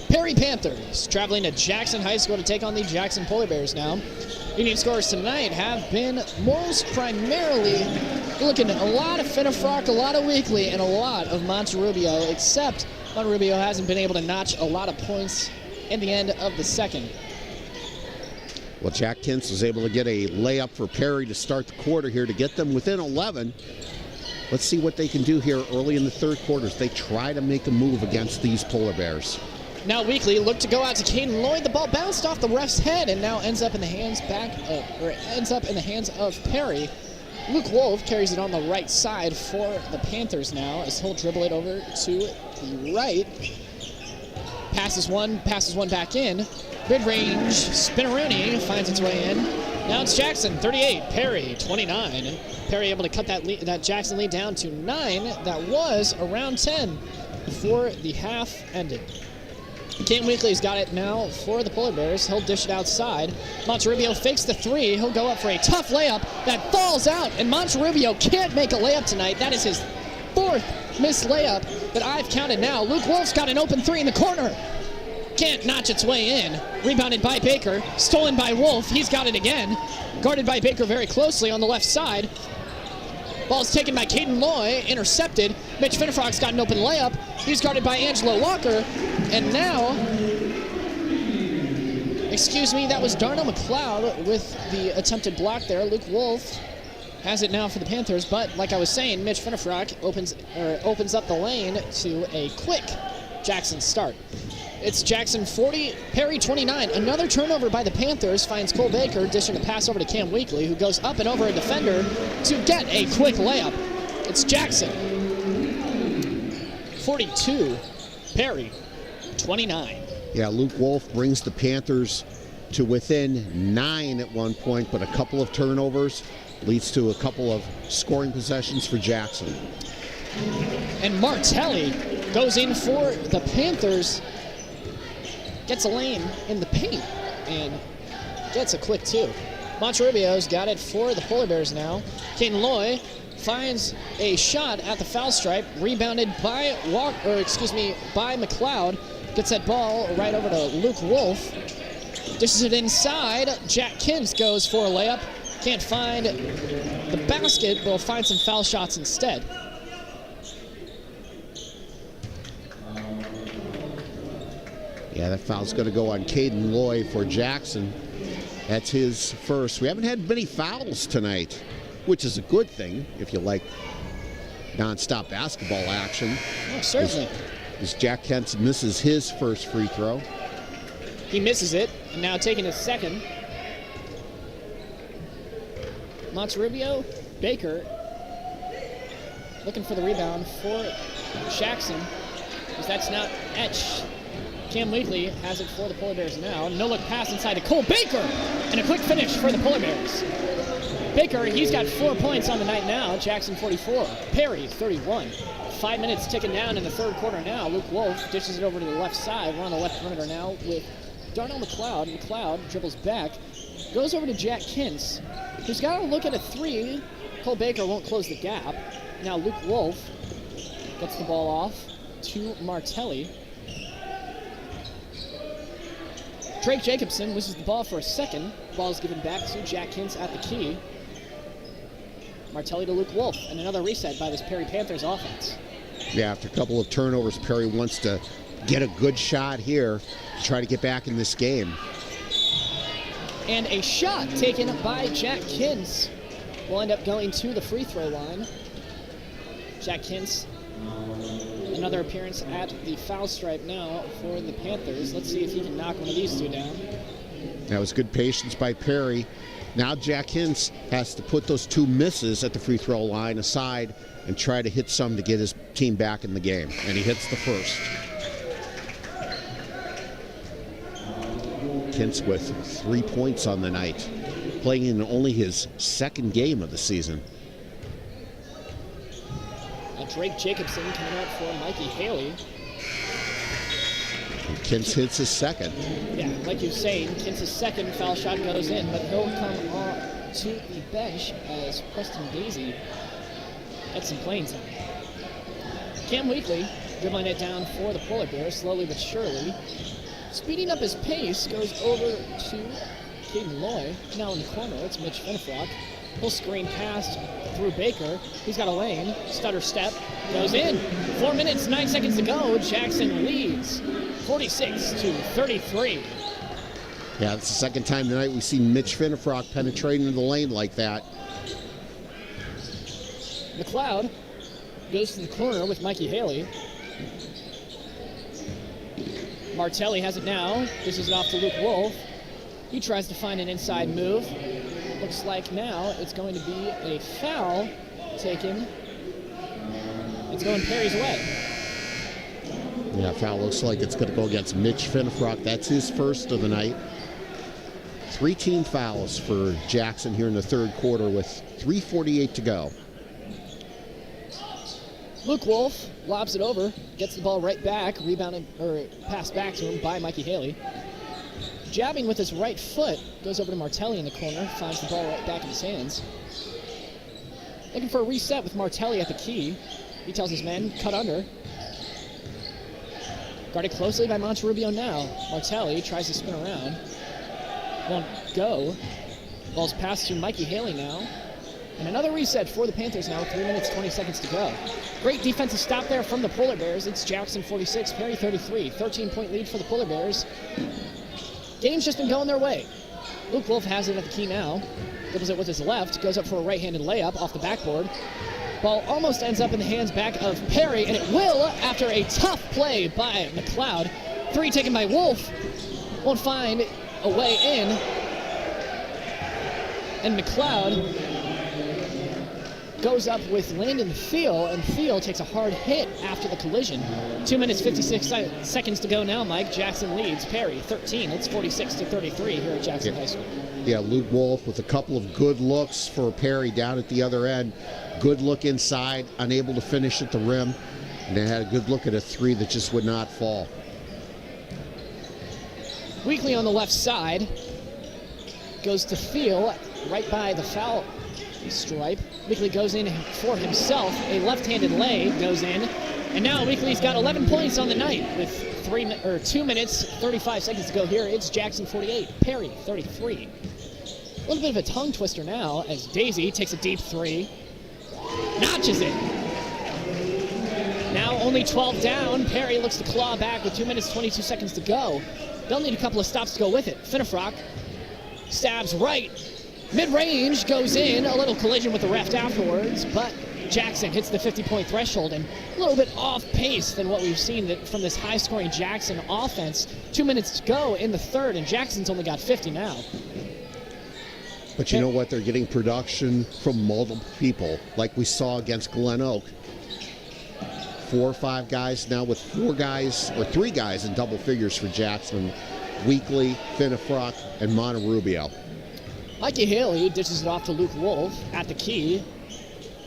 Perry Panthers, traveling to Jackson High School to take on the Jackson Polar Bears now. Union scores tonight have been most primarily looking at a lot of Finnefrock, a lot of Weekly, and a lot of Monterubio, except Monterubio hasn't been able to notch a lot of points in the end of the second.
Well, Jack Kintz was able to get a layup for Perry to start the quarter here to get them within 11. Let's see what they can do here early in the third quarter as they try to make a move against these Polar Bears.
Now Weekly looked to go out to Caden Lloyd. The ball bounced off the ref's head and now ends up in the hands of Perry. Luke Wolf carries it on the right side for the Panthers now as he'll dribble it over to the right. Passes one back in. Mid-range, Spinneroonie finds its way in. Now it's Jackson, 38, Perry, 29. Perry able to cut that Jackson lead down to 9. That was around 10 before the half ended. Cam Weekly's got it now for the Polar Bears. He'll dish it outside. Monterubio fakes the 3. He'll go up for a tough layup that falls out, and Monterubio can't make a layup tonight. That is his 4th missed layup that I've counted now. Luke Wolf's got an open 3 in the corner. Can't notch its way in. Rebounded by Baker. Stolen by Wolf. He's got it again. Guarded by Baker very closely on the left side. Ball's taken by Caden Loy. Intercepted. Mitch Finnefrock's got an open layup. He's guarded by Angelo Walker. And now, that was Darnell McLeod with the attempted block there. Luke Wolf has it now for the Panthers. But like I was saying, Mitch Finnefrock opens up the lane to a quick Jackson start. It's Jackson 40, Perry 29. Another turnover by the Panthers finds Cole Baker dishing a pass over to Cam Weekly, who goes up and over a defender to get a quick layup. It's Jackson 42, Perry 29.
Yeah, Luke Wolf brings the Panthers to within 9 at one point, but a couple of turnovers leads to a couple of scoring possessions for Jackson.
And Martelli goes in for the Panthers. Gets a lane in the paint and gets a quick 2. Monterubio's got it for the Polar Bears now. Caden Loy finds a shot at the foul stripe, rebounded by McLeod. Gets that ball right over to Luke Wolf. Dishes it inside. Jack Kintz goes for a layup. Can't find the basket, but will find some foul shots instead.
Yeah, that foul's going to go on Caden Loy for Jackson. That's his first. We haven't had many fouls tonight, which is a good thing if you like non-stop basketball action.
Oh, certainly.
As Jack Kentz misses his first free throw.
He misses it, and now taking his second. Monterubio, Baker, looking for the rebound for Jackson. Because that's not Etch. Cam Weekly has it for the Polar Bears now. No-look pass inside to Cole Baker, and a quick finish for the Polar Bears. Baker, he's got 4 points on the night now. Jackson 44, Perry 31. 5 minutes ticking down in the third quarter now. Luke Wolf dishes it over to the left side. We're on the left perimeter now with Darnell McLeod. McLeod dribbles back, goes over to Jack Kintz, who's got to look at a 3. Cole Baker won't close the gap. Now Luke Wolf gets the ball off to Martelli. Drake Jacobson loses the ball for a second. Ball is given back to Jack Kintz at the key. Martelli to Luke Wolf, and another reset by this Perry Panthers offense.
Yeah, after a couple of turnovers, Perry wants to get a good shot here to try to get back in this game.
And a shot taken by Jack Kintz will end up going to the free throw line. Jack Kintz, another appearance at the foul stripe now for the Panthers. Let's see if he can knock one of these two down.
That was good patience by Perry. Now Jack Kintz has to put those 2 misses at the free throw line aside and try to hit some to get his team back in the game. And he hits the first. Kintz with 3 points on the night, playing in only his second game of the season.
Drake Jacobson coming out for Mikey Haley.
And Kintz hits his second.
Yeah, like you're saying, Kintz's second foul shot goes in, but he'll come on to the bench as Preston Daisy That's some playing time. Cam Weekly dribbling it down for the Polar Bears, slowly but surely. Speeding up his pace, goes over to Caden Loy. Now in the corner, it's Mitch Finnefrock. He'll screen past through Baker. He's got a lane. Stutter step. Goes in. 4 minutes, 9 seconds to go. Jackson leads 46-33.
Yeah, it's the second time tonight we've seen Mitch Finnefrock penetrating the lane like that.
McLeod goes to the corner with Mikey Haley. Martelli has it now. This is it off to Luke Wolf. He tries to find an inside move. Looks like now it's going to be a foul taken. It's going Perry's way.
Yeah, foul looks like it's going to go against Mitch Finnefrock. That's his first of the night. 3 team fouls for Jackson here in the third quarter with 3:48 to go.
Luke Wolf lobs it over, gets the ball right back, rebounded or passed back to him by Mikey Haley. Jabbing with his right foot, goes over to Martelli in the corner, finds the ball right back in his hands. Looking for a reset with Martelli at the key. He tells his men, cut under. Guarded closely by Monterubio now. Martelli tries to spin around. Won't go. Ball's passed to Mikey Haley now. And another reset for the Panthers now, 3 minutes, 20 seconds to go. Great defensive stop there from the Polar Bears. It's Jackson 46, Perry 33. 13-point lead for the Polar Bears. Game's just been going their way. Luke Wolf has it at the key now. Dribbles it with his left, goes up for a right-handed layup off the backboard. Ball almost ends up in the hands back of Perry, and it will after a tough play by McLeod. 3 taken by Wolf. Won't find a way in. And McLeod goes up with Landon Thiel, and Thiel takes a hard hit after the collision. 2 minutes, 56 seconds to go now, Mike. Jackson leads Perry 13. It's 46-33 here at Jackson High School.
Yeah, Luke Wolf with a couple of good looks for Perry down at the other end. Good look inside, unable to finish at the rim. And they had a good look at a 3 that just would not fall.
Weekly on the left side. Goes to Thiel right by the foul stripe. Weekly goes in for himself. A left-handed lay goes in. And now Weekly's got 11 points on the night with 2 minutes, 35 seconds to go here. It's Jackson 48, Perry 33. A little bit of a tongue twister now as Daisy takes a deep 3. Notches it. Now only 12 down. Perry looks to claw back with 2 minutes, 22 seconds to go. They'll need a couple of stops to go with it. Finnefrock stabs right. Mid-range goes in, a little collision with the ref afterwards, but Jackson hits the 50-point threshold and a little bit off pace than what we've seen from this high-scoring Jackson offense. 2 minutes to go in the third, and Jackson's only got 50 now.
But you know what? They're getting production from multiple people, like we saw against Glen Oak. 4 or 5 guys now with 4 guys, or 3 guys in double figures for Jackson. Weekly, Finnefrock, and Monterubio.
Mikey Haley dishes it off to Luke Wolf at the key.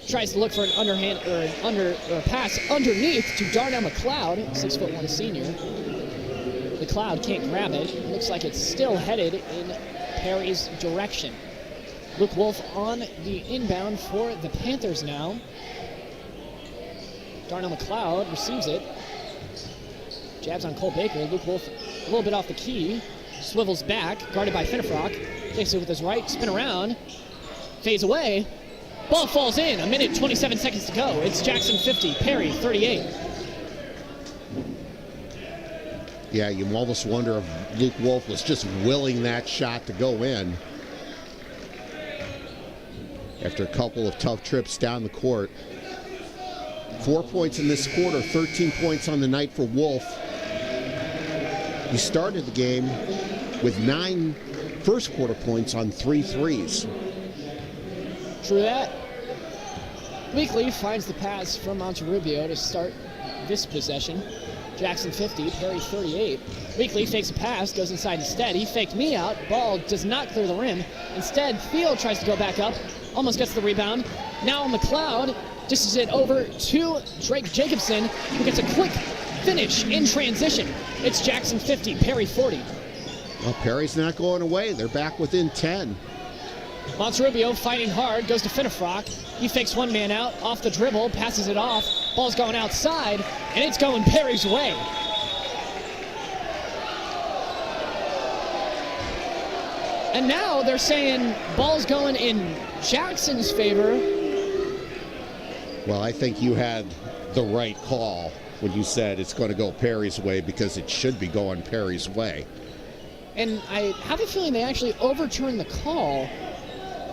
Tries to look for an underhand or a pass underneath to Darnell McLeod, 6'1" senior. McLeod can't grab it. Looks like it's still headed in Perry's direction. Luke Wolf on the inbound for the Panthers now. Darnell McLeod receives it. Jabs on Cole Baker. Luke Wolf a little bit off the key. Swivels back, guarded by Finnefrock. Takes it with his right, spin around. Fades away. Ball falls in. 1 minute, 27 seconds to go. It's Jackson 50, Perry 38.
Yeah, you almost wonder if Luke Wolf was just willing that shot to go in. After a couple of tough trips down the court. 4 points in this quarter, 13 points on the night for Wolf. He started the game with 9 first quarter points on 3 threes.
True that. Weekly finds the pass from Monterubio to start this possession. Jackson 50, Perry 38. Weekly fakes a pass, goes inside instead. He faked me out. Ball does not clear the rim. Instead, Thiel tries to go back up. Almost gets the rebound. Now McLeod dishes it over to Drake Jacobson, who gets a quick finish in transition. It's Jackson 50, Perry 40.
Well, Perry's not going away. They're back within 10.
Monterubio fighting hard, goes to Finnefrock. He fakes one man out, off the dribble, passes it off. Ball's going outside, and it's going Perry's way. And now they're saying ball's going in Jackson's favor.
Well, I think you had the right call when you said it's going to go Perry's way, because it should be going Perry's way.
And I have a feeling they actually overturned the call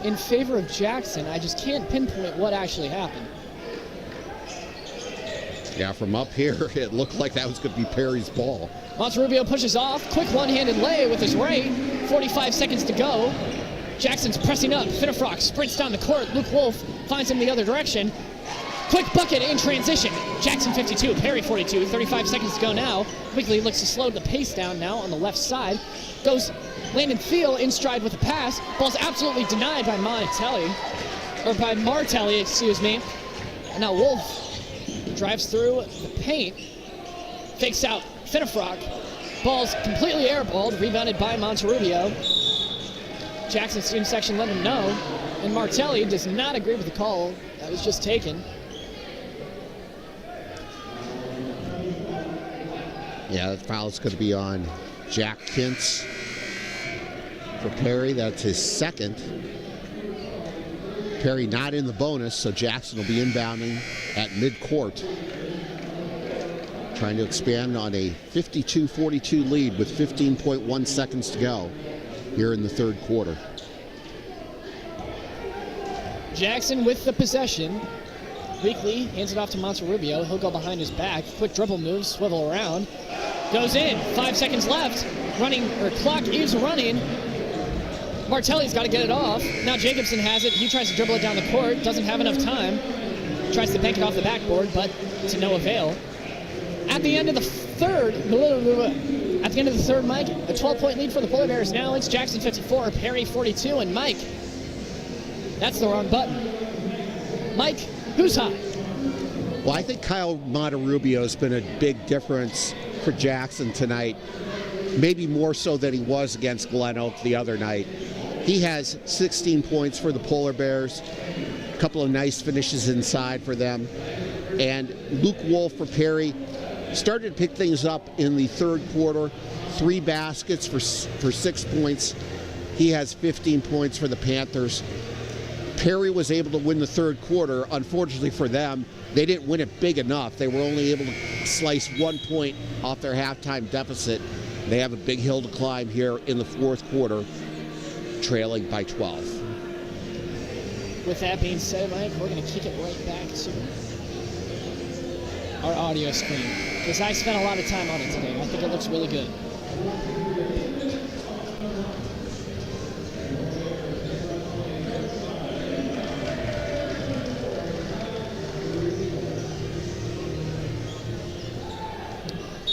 in favor of Jackson. I just can't pinpoint what actually happened.
Yeah, from up here, it looked like that was going to be Perry's ball.
Monterubio pushes off. Quick one-handed lay with his right. 45 seconds to go. Jackson's pressing up. Finnefrock sprints down the court. Luke Wolf finds him the other direction. Quick bucket in transition. Jackson 52, Perry 42. 35 seconds to go now. Quickly looks to slow the pace down now on the left side. Goes Landon Thiel in stride with a pass. Ball's absolutely denied by Martelli, excuse me. And now Wolf drives through the paint. Fakes out Finnefrock. Ball's completely airballed, rebounded by Monterubio. Jackson's student section let him know. And Martelli does not agree with the call that was just taken.
Yeah, the foul's going to be on Jack Kintz for Perry. That's his second. Perry not in the bonus, so Jackson will be inbounding at midcourt, trying to expand on a 52-42 lead with 15.1 seconds to go here in the third quarter.
Jackson with the possession. Weekly hands it off to Monterubio. He'll go behind his back. Quick dribble move, swivel around. Goes in. 5 seconds left. Clock is running. Martelli's got to get it off. Now Jacobson has it. He tries to dribble it down the court. Doesn't have enough time. Tries to bank it off the backboard, but to no avail. At the end of the third, Mike, a 12-point lead for the Polar Bears. Now it's Jackson 54, Perry 42, and Mike. That's the wrong button. Mike, who's hot?
Well, I think Kyle Monterubio has been a big difference for Jackson tonight. Maybe more so than he was against Glen Oak the other night. He has 16 points for the Polar Bears. A couple of nice finishes inside for them. And Luke Wolf for Perry started to pick things up in the third quarter. 3 baskets for 6 points. He has 15 points for the Panthers. Perry was able to win the third quarter. Unfortunately for them, they didn't win it big enough. They were only able to slice 1 point off their halftime deficit. They have a big hill to climb here in the fourth quarter, trailing by 12.
With that being said, Mike, we're going to kick it right back to our audio screen, because I spent a lot of time on it today. I think it looks really good.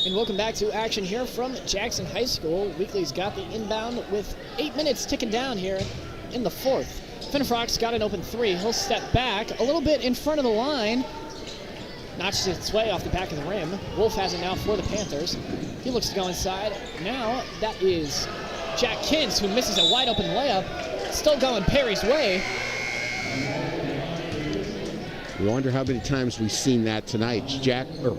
And welcome back to action here from Jackson High School. Weekly's got the inbound with 8 minutes ticking down here in the fourth. Finnefrock's got an open 3. He'll step back a little bit in front of the line. Notches its way off the back of the rim. Wolf has it now for the Panthers. He looks to go inside. Now that is Jack Kintz, who misses a wide open layup. Still going Perry's way.
We wonder how many times we've seen that tonight.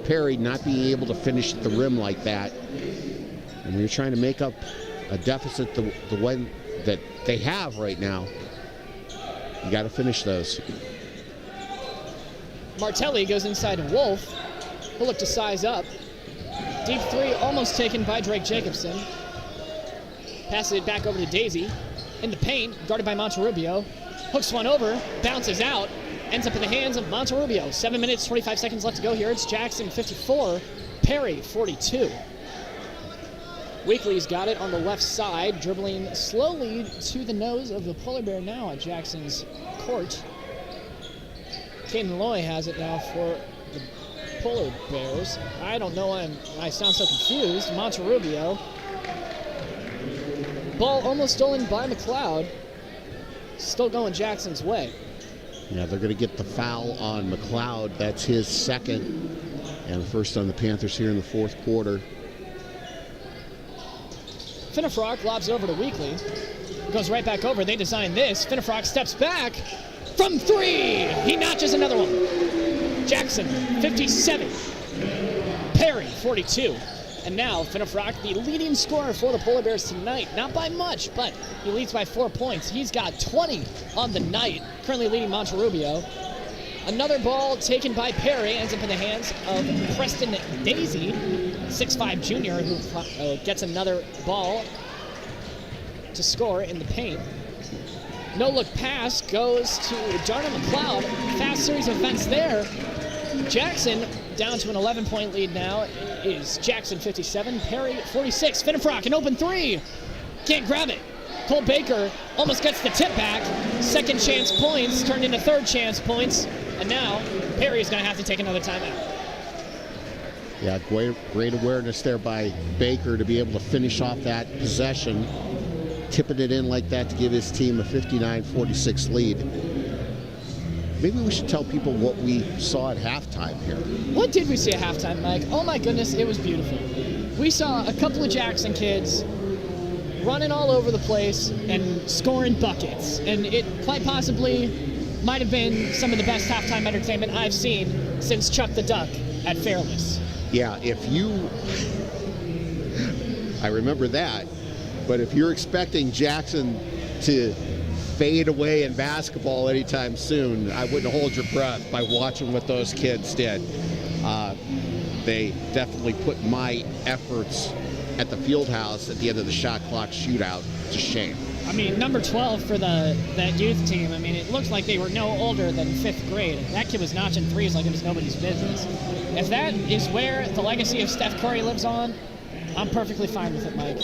Perry not being able to finish at the rim like that. And when you're trying to make up a deficit the way that they have right now, you got to finish those.
Martelli goes inside to Wolf. He'll look to size up. Deep 3 almost taken by Drake Jacobson. Passes it back over to Daisy. In the paint, guarded by Monterubio. Hooks one over, bounces out. Ends up in the hands of Monterubio. 7 minutes, 25 seconds left to go here. It's Jackson 54, Perry 42. Weekly's got it on the left side, dribbling slowly to the nose of the Polar Bear now at Jackson's court. Caden Loy has it now for the Polar Bears. I don't know why I sound so confused. Monterubio. Ball almost stolen by McLeod. Still going Jackson's way.
Yeah, they're going to get the foul on McLeod. That's his second. And the first on the Panthers here in the fourth quarter.
Finnefrock lobs it over to Weekly. goes right back over. They design this. Finnefrock steps back from 3. He notches another one. Jackson, 57. Perry, 42. And now Finnefrock, the leading scorer for the Polar Bears tonight. Not by much, but he leads by 4 points. He's got 20 on the night, currently leading Monterrubio. Another ball taken by Perry ends up in the hands of Preston Daisy, 6'5 junior, who gets another ball to score in the paint. No-look pass goes to Darnell McLeod. Fast series of events there. Jackson down to an 11-point lead now. It is Jackson 57, Perry 46. Finnefrock, an open 3. Can't grab it. Cole Baker almost gets the tip back. Second chance points turned into third chance points. And now Perry is going to have to take another timeout.
Yeah, great awareness there by Baker to be able to finish off that possession, tipping it in like that to give his team a 59-46 lead. Maybe we should tell people what we saw at halftime here.
What did we see at halftime, Mike? Oh my goodness, it was beautiful. We saw a couple of Jackson kids running all over the place and scoring buckets. And it quite possibly might have been some of the best halftime entertainment I've seen since Chuck the Duck at Fairless.
Yeah, I remember that, but if you're expecting Jackson to fade away in basketball anytime soon, I wouldn't hold your breath by watching what those kids did. They definitely put my efforts at the field house at the end of the shot clock shootout to shame.
I mean, number 12 for that youth team, I mean, it looked like they were no older than 5th grade. That kid was notching threes like it was nobody's business. If that is where the legacy of Steph Curry lives on, I'm perfectly fine with it, Mike.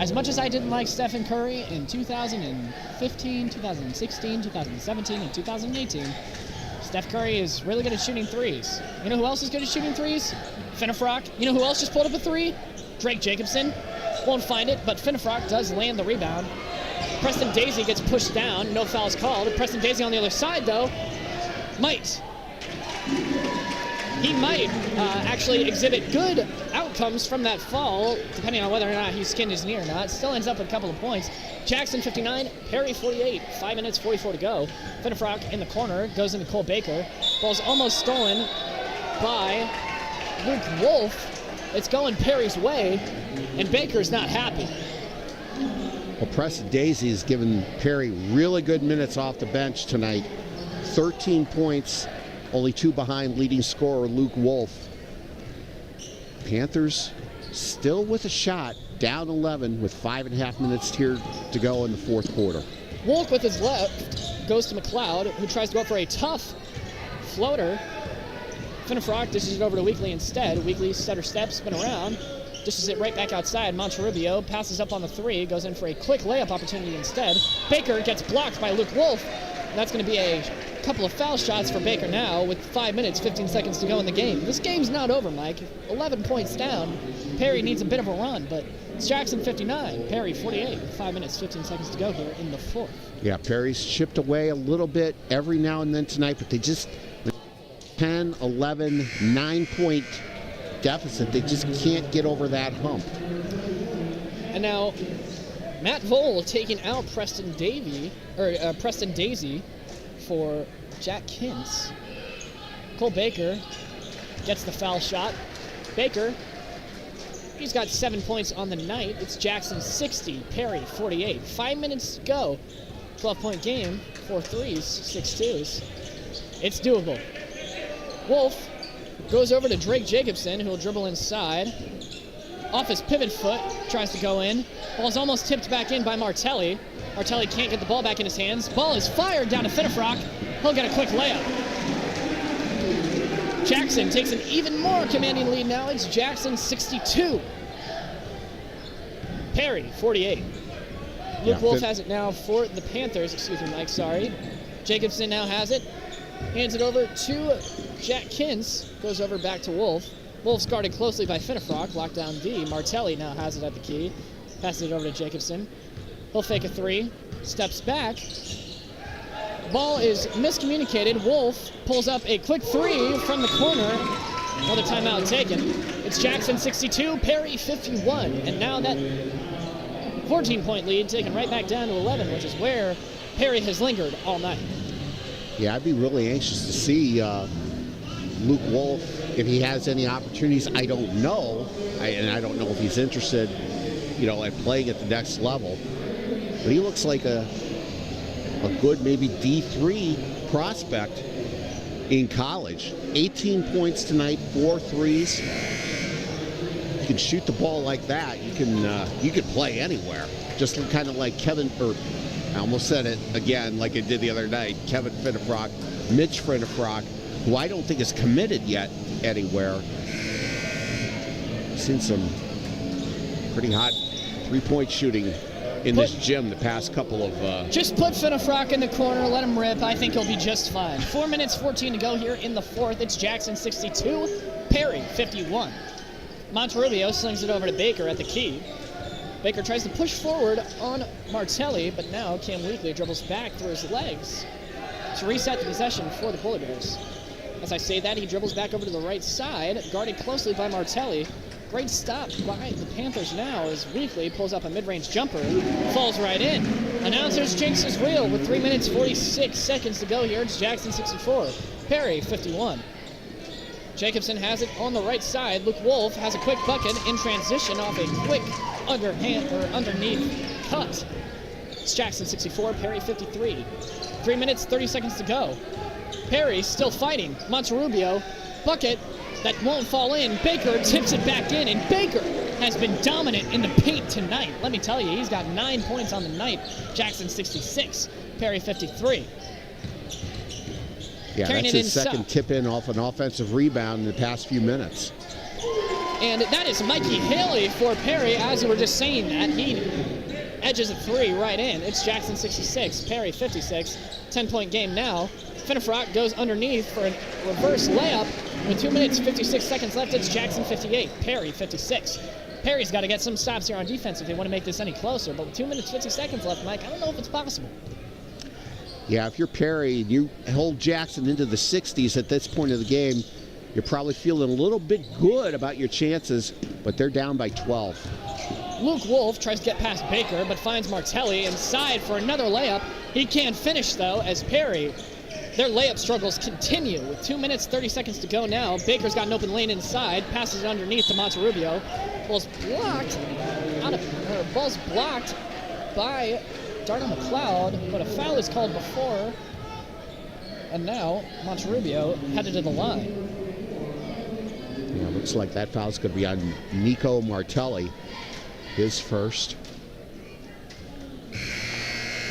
As much as I didn't like Stephen Curry in 2015, 2016, 2017, and 2018, Steph Curry is really good at shooting threes. You know who else is good at shooting threes? Finnefrock. You know who else just pulled up a 3? Drake Jacobson. Won't find it, but Finnefrock does land the rebound. Preston Daisy gets pushed down. No fouls called. Preston Daisy on the other side, though, might actually exhibit good outcomes from that fall, depending on whether or not he skinned his knee or not. Still ends up with a couple of points. Jackson 59, Perry 48. 5 minutes, 44 to go. Finnefrock in the corner goes into Cole Baker. Ball's almost stolen by Luke Wolf. It's going Perry's way, and Baker's not happy.
Well, Preston Daisy has given Perry really good minutes off the bench tonight. 13 points, only 2 behind leading scorer Luke Wolf. Panthers still with a shot, down 11 with 5.5 minutes here to go in the fourth quarter.
Wolf with his left goes to McLeod, who tries to go for a tough floater. Finnefrock dishes it over to Weekly instead. Weekly stutter steps, spin around, dishes it right back outside. Monterrubio passes up on the 3, goes in for a quick layup opportunity instead. Baker gets blocked by Luke Wolf. That's going to be a couple of foul shots for Baker now with 5 minutes, 15 seconds to go in the game. This game's not over, Mike. 11 points down. Perry needs a bit of a run, but it's Jackson 59, Perry 48, 5 minutes, 15 seconds to go here in the fourth.
Yeah, Perry's chipped away a little bit every now and then tonight, but they just 10, 11, 9-point deficit. They just can't get over that hump.
And now Matt Vole taking out Preston Daisy for Jack Kintz. Cole Baker gets the foul shot. Baker, he's got 7 points on the night. It's Jackson 60, Perry 48. 5 minutes to go. 12-point game, 4 threes, 6 twos. It's doable. Wolf goes over to Drake Jacobson, who will dribble inside. Off his pivot foot, tries to go in. Ball's almost tipped back in by Martelli. Martelli can't get the ball back in his hands. Ball is fired down to Finnefrock. He'll get a quick layup. Jackson takes an even more commanding lead now. It's Jackson 62. Perry 48. Luke Wolf has it now for the Panthers. Excuse me, Mike, sorry. Jacobson now has it. Hands it over to Jack Kintz. Goes over back to Wolf. Wolf's guarded closely by Finnefrock. Lockdown D. Martelli now has it at the key. Passes it over to Jacobson. He'll fake a 3. Steps back. Ball is miscommunicated. Wolf pulls up a quick 3 from the corner. Another timeout taken. It's Jackson 62, Perry 51. And now that 14-point lead, taken right back down to 11, which is where Perry has lingered all night.
Yeah, I'd be really anxious to see Luke Wolf, if he has any opportunities. I don't know, and I don't know if he's interested, at playing at the next level. But he looks like a good maybe D3 prospect in college. 18 points tonight, 4 threes. You can shoot the ball like that. You can play anywhere. Just kind of like I almost said it again like I did the other night. Kevin Finnefrock, Mitch Finnefrock, who I don't think is committed yet anywhere. Seen some pretty hot three-point shooting in this gym the past couple of...
Just put Finnefrock in the corner, let him rip. I think he'll be just fine. 4 minutes, 14 to go here in the fourth. It's Jackson 62, Perry 51. Monterrubio slings it over to Baker at the key. Baker tries to push forward on Martelli, but now Cam Weekly dribbles back through his legs to reset the possession for the Polar Bears. As I say that, he dribbles back over to the right side, guarded closely by Martelli. Great stop by the Panthers now as Weekly pulls up a mid-range jumper, falls right in. Announcers jinx his reel with 3 minutes, 46 seconds to go here. It's Jackson 64, Perry 51. Jacobson has it on the right side. Luke Wolf has a quick bucket in transition off a quick underneath cut. It's Jackson 64, Perry 53. 3 minutes, 30 seconds to go. Perry still fighting. Monterrubio, bucket that won't fall in. Baker tips it back in, and Baker has been dominant in the paint tonight. Let me tell you, he's got 9 points on the night. Jackson 66, Perry 53.
Yeah, that's his second tip in off an offensive rebound in the past few minutes.
And that is Mikey Haley for Perry. As we were just saying that, he edges a three right in. It's Jackson 66, Perry 56. 10-point game now. Finnefrock goes underneath for a reverse layup. With 2 minutes, 56 seconds left, it's Jackson 58, Perry 56. Perry's got to get some stops here on defense if they want to make this any closer. But with 2 minutes, 50 seconds left, Mike, I don't know if it's possible.
Yeah, if you're Perry and you hold Jackson into the 60s at this point of the game, you're probably feeling a little bit good about your chances, but they're down by 12.
Luke Wolf tries to get past Baker, but finds Martelli inside for another layup. He can't finish, though, as Perry, their layup struggles continue. With 2 minutes, 30 seconds to go now, Baker's got an open lane inside, passes it underneath to Monterrubio. Ball's blocked by Darnell McLeod, but a foul is called before, and now Monterrubio headed to the line.
Yeah, looks like that foul's going to be on Nico Martelli, his first.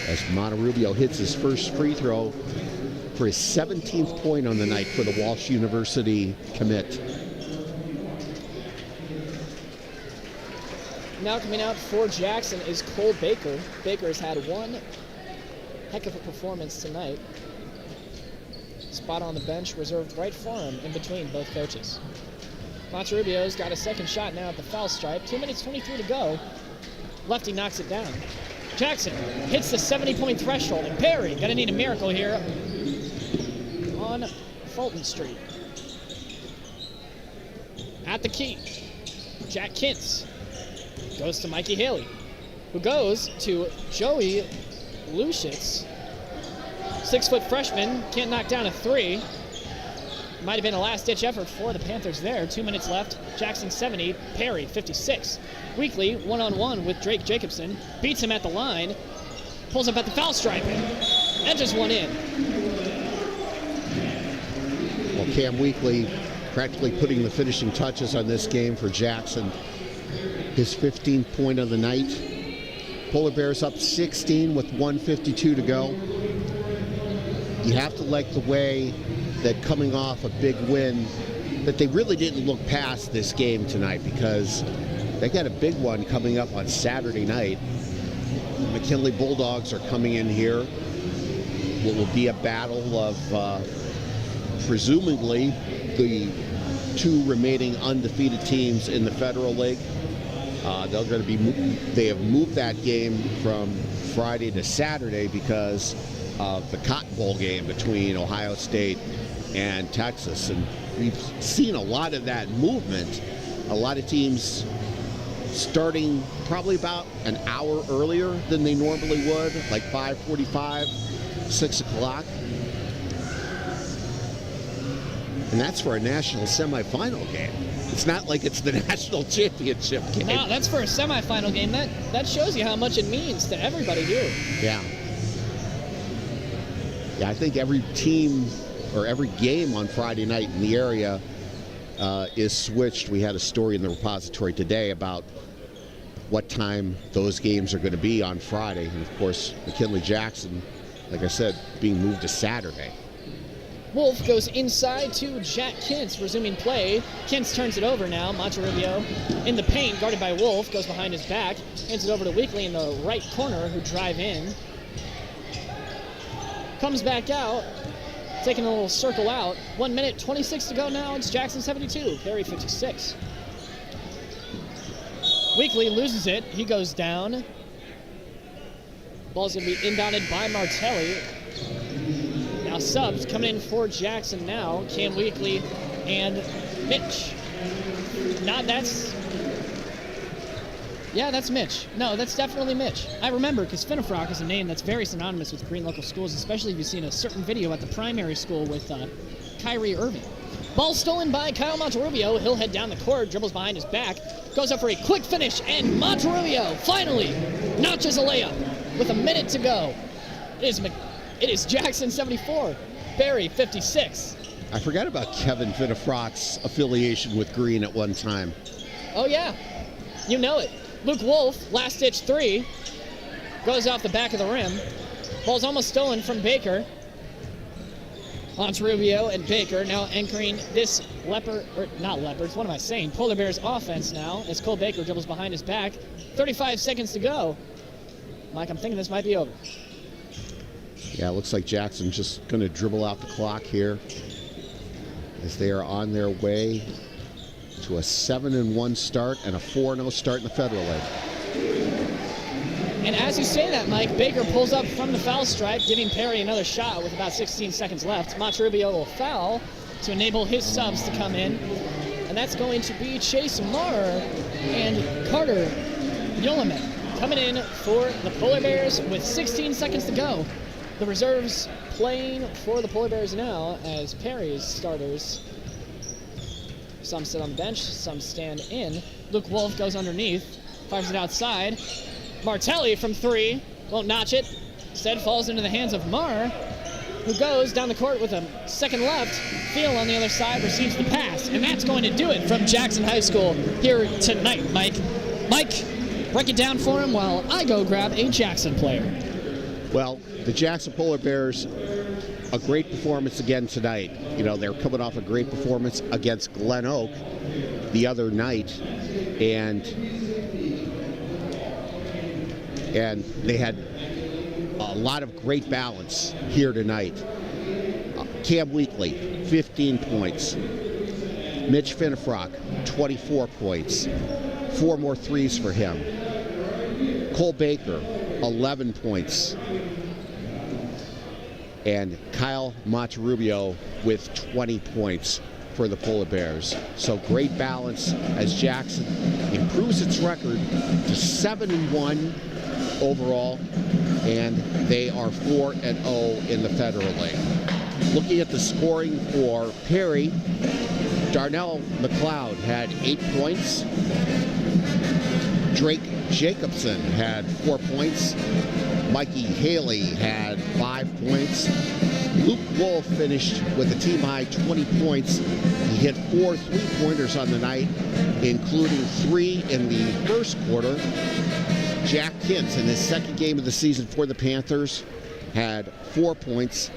As Monterrubio hits his first free throw for his 17th point on the night for the Walsh University commit.
Now coming out for Jackson is Cole Baker. Baker has had one heck of a performance tonight. Spot on the bench reserved right for him in between both coaches. Monterrubio's got a second shot now at the foul stripe. 2 minutes, 23 to go. Lefty knocks it down. Jackson hits the 70-point threshold, and Perry gonna need a miracle here on Fulton Street. At the key, Jack Kintz goes to Mikey Haley, who goes to Joey Luschitz. 6-foot freshman, can't knock down a three. Might have been a last-ditch effort for the Panthers there. 2 minutes left. Jackson 70, Perry 56. Weekly, one-on-one with Drake Jacobson. Beats him at the line. Pulls up at the foul stripe. Edges one in.
Well, Cam Weekly practically putting the finishing touches on this game for Jackson. His 15th point of the night. Polar Bears up 16 with 1:52 to go. You have to like the way that coming off a big win, that they really didn't look past this game tonight, because they got a big one coming up on Saturday night. The McKinley Bulldogs are coming in here. What will be a battle of presumably the two remaining undefeated teams in the Federal League. They're going to be. They have moved that game from Friday to Saturday because of the Cotton Bowl game between Ohio State and Texas, and we've seen a lot of that movement. A lot of teams starting probably about an hour earlier than they normally would, like 5:45, 6 o'clock. And that's for a national semifinal game. It's not like it's the national championship game.
No, that's for a semifinal game. That shows you how much it means to everybody here.
Yeah. Yeah, I think every team or every game on Friday night in the area is switched. We had a story in the repository today about what time those games are going to be on Friday. And of course, McKinley-Jackson, like I said, being moved to Saturday.
Wolf goes inside to Jack Kintz, resuming play. Kintz turns it over now. Monterrubio in the paint, guarded by Wolf, goes behind his back. Hands it over to Weekly in the right corner, who drive in. Comes back out, taking a little circle out. 1 minute, 26 to go now. It's Jackson 72, Perry 56. Weekly loses it. He goes down. Ball's going to be inbounded by Martelli. Now subs coming in for Jackson now. Cam Weekly and Mitch. That's Mitch. No, that's definitely Mitch. I remember because Finnefrock is a name that's very synonymous with green local schools, especially if you've seen a certain video at the primary school with Kyrie Irving. Ball stolen by Kyle Monterrubio. He'll head down the court, dribbles behind his back, goes up for a quick finish, and Monterrubio finally notches a layup with a minute to go. It is Jackson 74, Barry 56.
I forgot about Kevin Finnefrock's affiliation with Green at one time.
Oh yeah, you know it. Luke Wolf, last-ditch three, goes off the back of the rim. Ball's almost stolen from Baker. Monterrubio and Baker now anchoring this Polar Bears offense now as Cole Baker dribbles behind his back. 35 seconds to go. Mike, I'm thinking this might be over.
Yeah, it looks like Jackson's just going to dribble out the clock here as they are on their way to a 7-1 start and a 4-0 start in the Federal League.
And as you say that, Mike, Baker pulls up from the foul stripe, giving Perry another shot with about 16 seconds left. Monterrubio will foul to enable his subs to come in. And that's going to be Chase Marr and Carter Yoleman coming in for the Polar Bears with 16 seconds to go. The reserves playing for the Polar Bears now as Perry's starters. Some sit on the bench, some stand in. Luke Wolf goes underneath, fires it outside. Martelli from three, won't notch it. Instead falls into the hands of Marr, who goes down the court with a second left. Field on the other side receives the pass. And that's going to do it from Jackson High School here tonight, Mike. Mike, break it down for him while I go grab a Jackson player.
Well, the Jackson Polar Bears, a great performance again tonight. You know, they're coming off a great performance against Glen Oak the other night, and they had a lot of great balance here tonight. Cam Weekly, 15 points. Mitch Finnefrock, 24 points. 4 more threes for him. Cole Baker, 11 points. And Kyle Monterrubio with 20 points for the Polar Bears. So great balance as Jackson improves its record to 7-1 overall, and they are 4-0 in the Federal League. Looking at the scoring for Perry, Darnell McLeod had 8 points. Drake Jacobson had 4 points. Mikey Haley had 5 points. Luke Wolf finished with a team-high 20 points. He hit 4 three-pointers on the night, including 3 in the first quarter. Jack Kintz, in his second game of the season for the Panthers, had 4 points.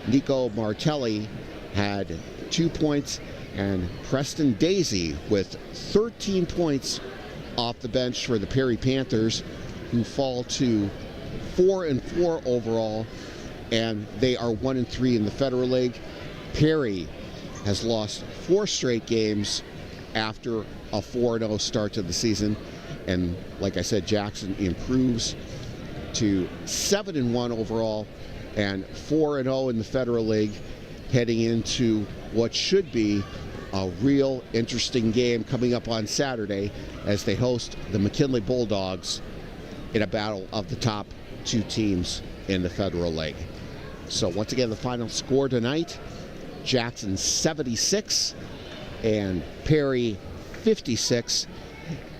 Nico Martelli had 2 points. And Preston Daisy with 13 points off the bench for the Perry Panthers, who fall to 4-4 overall, and they are 1-3 in the Federal League. Perry has lost 4 straight games after a 4-0 start to the season, and like I said, Jackson improves to 7-1 overall and 4-0 in the Federal League, heading into what should be a real interesting game coming up on Saturday as they host the McKinley Bulldogs in a battle of the top two teams in the Federal League. So once again, the final score tonight, Jackson 76 and Perry 56.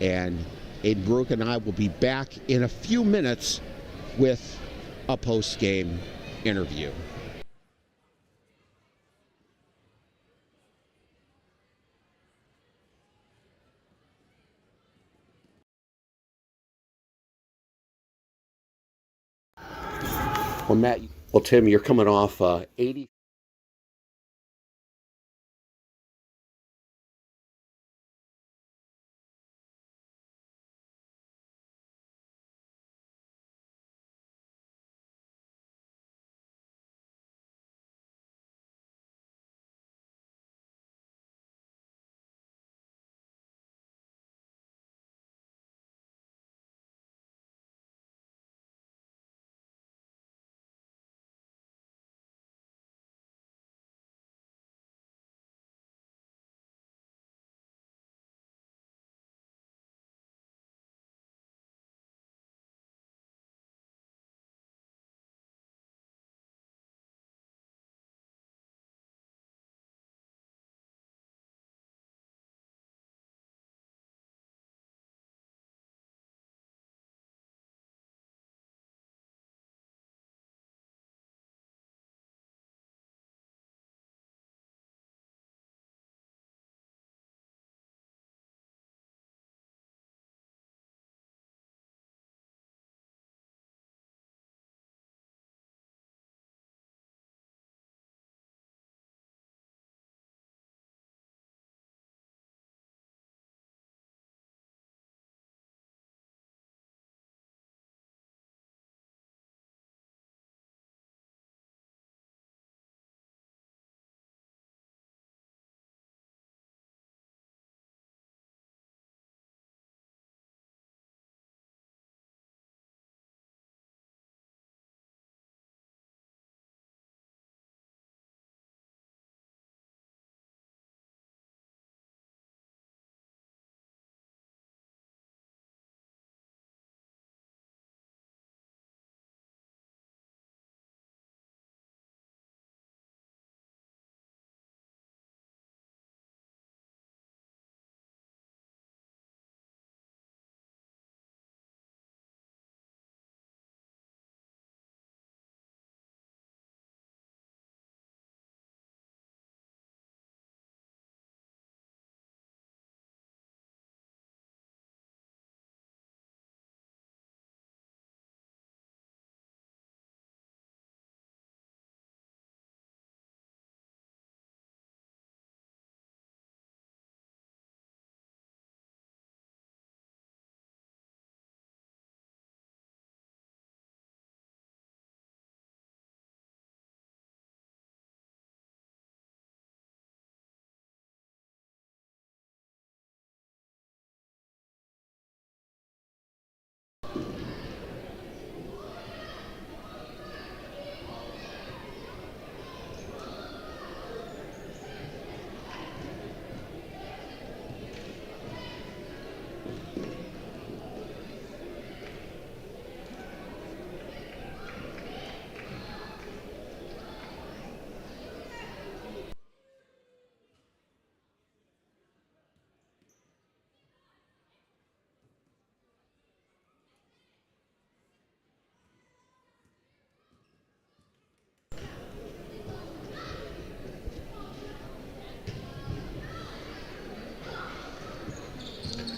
And Aiden Brueck and I will be back in a few minutes with a post-game interview. Well, Matt, Tim, you're coming off 80.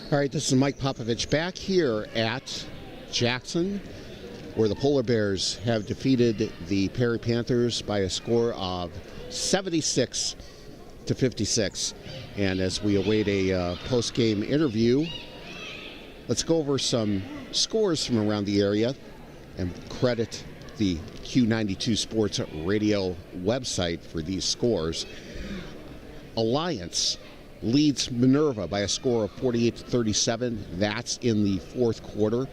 All right, this is Mike Popovich back here at Jackson, where the Polar Bears have defeated the Perry Panthers by a score of 76-56. And as we await a post-game interview, let's go over some scores from around the area and credit the Q92 Sports Radio website for these scores. Alliance leads Minerva by a score of 48-37. That's in the fourth quarter.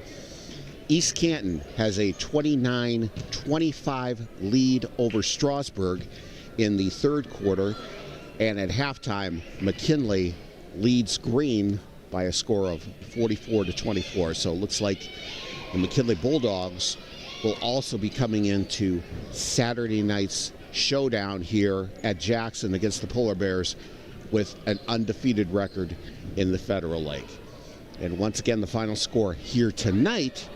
East Canton has a 29-25 lead over Strasburg in the third quarter. And at halftime, McKinley leads Green by a score of 44-24. So it looks like the McKinley Bulldogs will also be coming into Saturday night's showdown here at Jackson against the Polar Bears with an undefeated record in the Federal League. And once again, the final score here tonight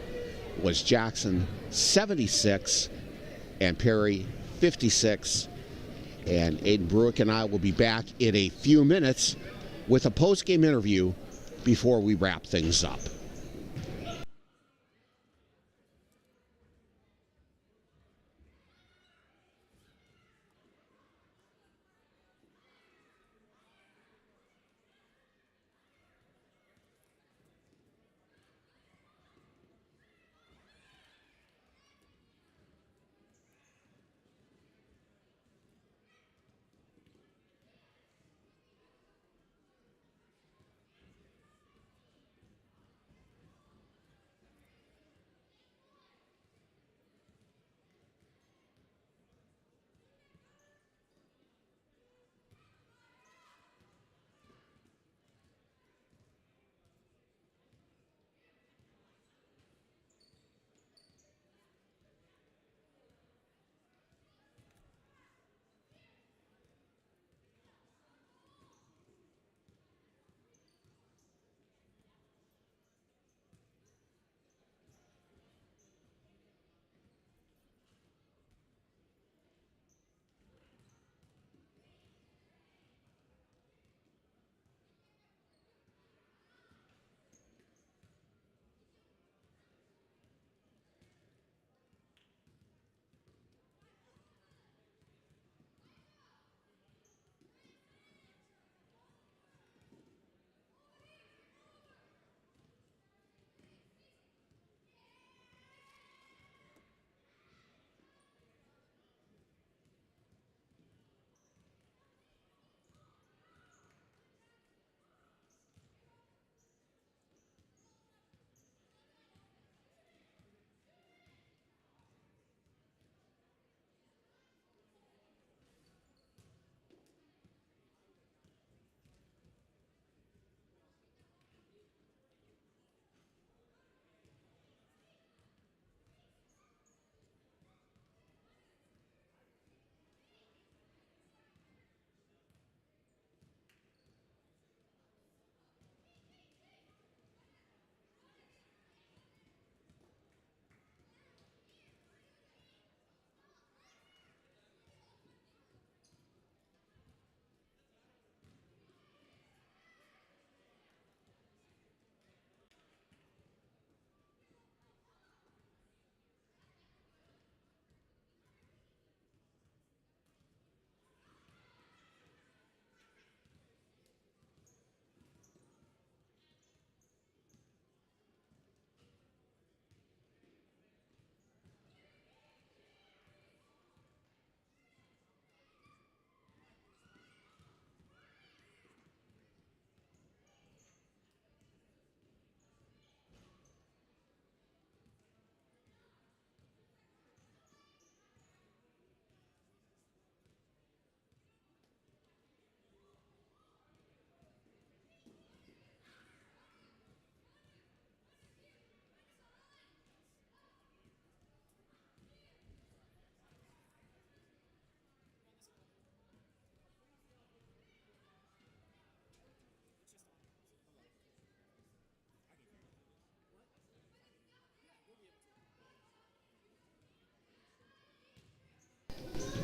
was Jackson 76 and Perry 56. And Aiden Brueck and I will be back in a few minutes with a post-game interview before we wrap things up.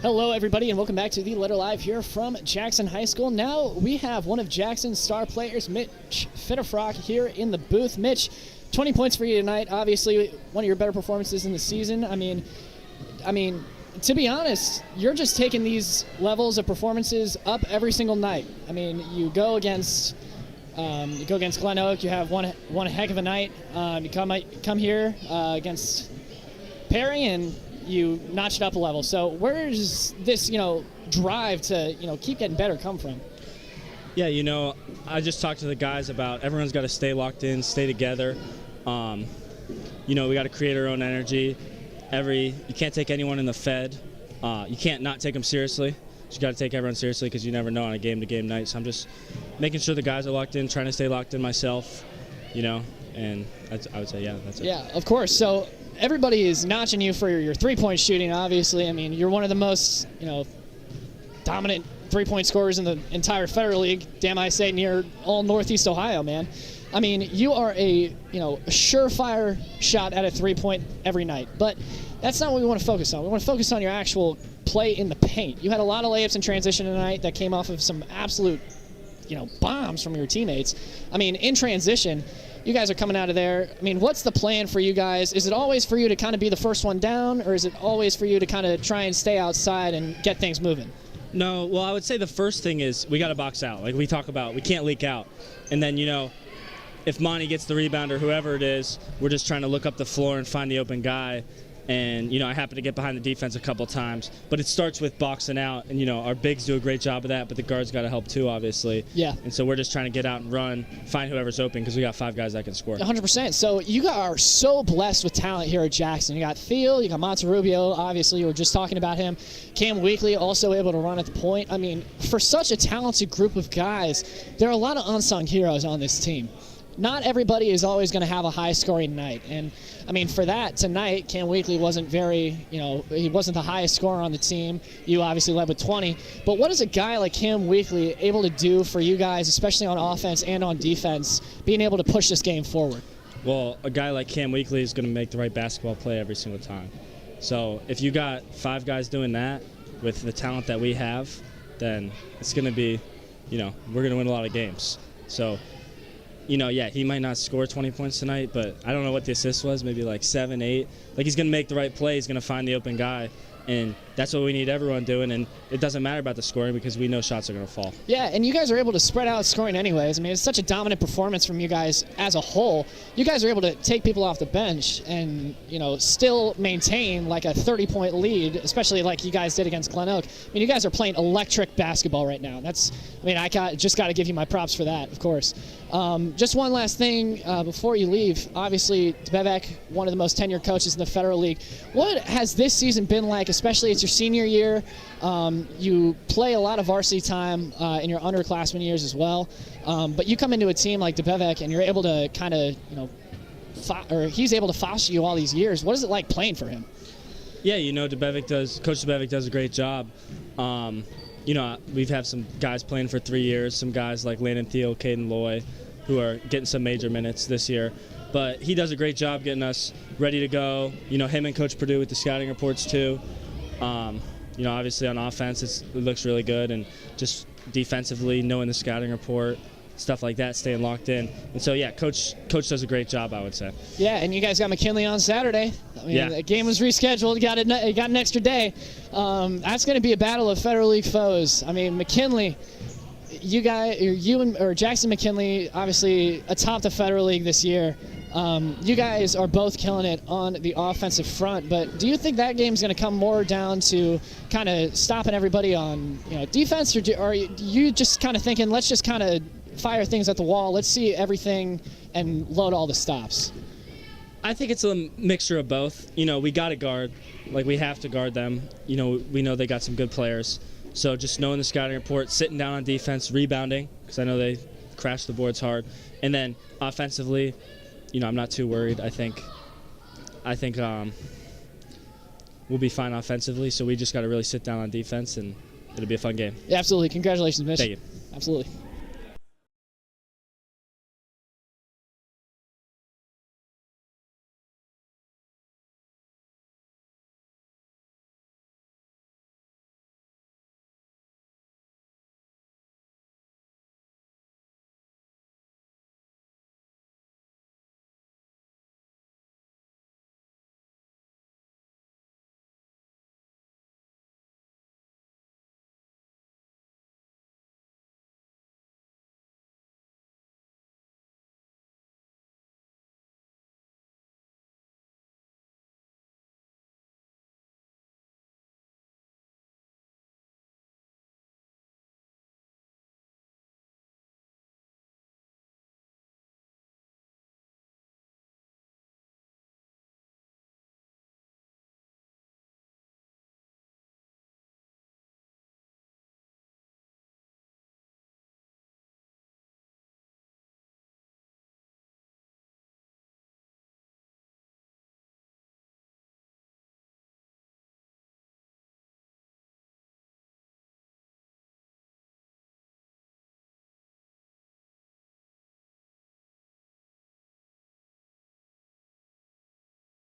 Hello, everybody, and welcome back to The Letter Live here from Jackson High School. Now we have one of Jackson's star players, Mitch Fitterfrock, here in the booth. Mitch, 20 points for you tonight. Obviously, one of your better performances in the season. I mean, to be honest, you're just taking these levels of performances up every single night. I mean, you go against Glen Oak, you have one heck of a night. You come here against Perry, and you notched up a level. So where does this, drive to, keep getting better come from?
Yeah, I just talked to the guys about everyone's got to stay locked in, stay together. We got to create our own energy. You can't take anyone in the Fed. You can't not take them seriously. just got to take everyone seriously because you never know on a game-to-game night. So I'm just making sure the guys are locked in, trying to stay locked in myself, and I would say, yeah, that's it.
Yeah, of course. So everybody is notching you for your three-point shooting, obviously. I mean, you're one of the most, dominant three-point scorers in the entire Federal League. Damn, I say near all Northeast Ohio, man. I mean, you are a surefire shot at a three-point every night. But that's not what we want to focus on. We want to focus on your actual play in the paint. You had a lot of layups in transition tonight that came off of some absolute, bombs from your teammates. I mean, in transition, you guys are coming out of there. I mean, what's the plan for you guys? Is it always for you to kind of be the first one down, or is it always for you to kind of try and stay outside and get things moving?
No, well, I would say the first thing is we got to box out. Like we talk about, we can't leak out. And then, if Monty gets the rebound or whoever it is, we're just trying to look up the floor and find the open guy. And, I happen to get behind the defense a couple times. But it starts with boxing out. And, our bigs do a great job of that, but the guards got to help too, obviously.
Yeah.
And so we're just trying to get out and run, find whoever's open because we got 5 guys that can score.
100%. So you are so blessed with talent here at Jackson. You got Thiel, you got Monterrubio, obviously. You were just talking about him. Cam Weekly also able to run at the point. I mean, for such a talented group of guys, there are a lot of unsung heroes on this team. Not everybody is always going to have a high-scoring night. And, I mean, for that, tonight, Cam Weekly wasn't he wasn't the highest scorer on the team. You obviously led with 20. But what is a guy like Cam Weekly able to do for you guys, especially on offense and on defense, being able to push this game forward?
Well, a guy like Cam Weekly is going to make the right basketball play every single time. So if you got 5 guys doing that with the talent that we have, then it's going to be, we're going to win a lot of games. So, yeah, he might not score 20 points tonight, but I don't know what the assist was, maybe like 7, 8. Like, he's going to make the right play. He's going to find the open guy, and that's what we need everyone doing, and it doesn't matter about the scoring because we know shots are going to fall.
Yeah, and you guys are able to spread out scoring anyways. I mean, it's such a dominant performance from you guys as a whole. You guys are able to take people off the bench and, still maintain like a 30-point lead, especially like you guys did against Glen Oak. I mean, you guys are playing electric basketball right now. I just got to give you my props for that, of course. Just one last thing before you leave. Obviously, Dubevek, one of the most tenured coaches in the Federal League. What has this season been like, especially it's your senior year? You play a lot of varsity time in your underclassmen years as well. But you come into a team like Dubevek and you're able to kind of, he's able to foster you all these years. What is it like playing for him?
Yeah, Coach Dubevek does a great job. We've had some guys playing for 3 years, some guys like Landon Thiel, Caden Loy, who are getting some major minutes this year. But he does a great job getting us ready to go. Him and Coach Purdue with the scouting reports too. Obviously on offense, it looks really good, and just defensively, knowing the scouting report, stuff like that, staying locked in. And so, yeah, Coach does a great job, I would say.
Yeah, and you guys got McKinley on Saturday. I mean,
yeah.
The game was rescheduled. Got an extra day. That's going to be a battle of Federal League foes. I mean, McKinley, Jackson McKinley, obviously atop the Federal League this year. You guys are both killing it on the offensive front, but do you think that game's going to come more down to kind of stopping everybody on defense, or are you just kind of thinking, let's just kind of fire things at the wall, let's see everything and load all the stops?
I think it's a mixture of both. We got to guard. Like, we have to guard them. We know they got some good players. So just knowing the scouting report, sitting down on defense, rebounding, because I know they crash the boards hard. And then offensively, I'm not too worried. I think we'll be fine offensively, so we just got to really sit down on defense, and it'll be a fun game.
Yeah, absolutely. Congratulations, Mitch.
Thank you.
Absolutely.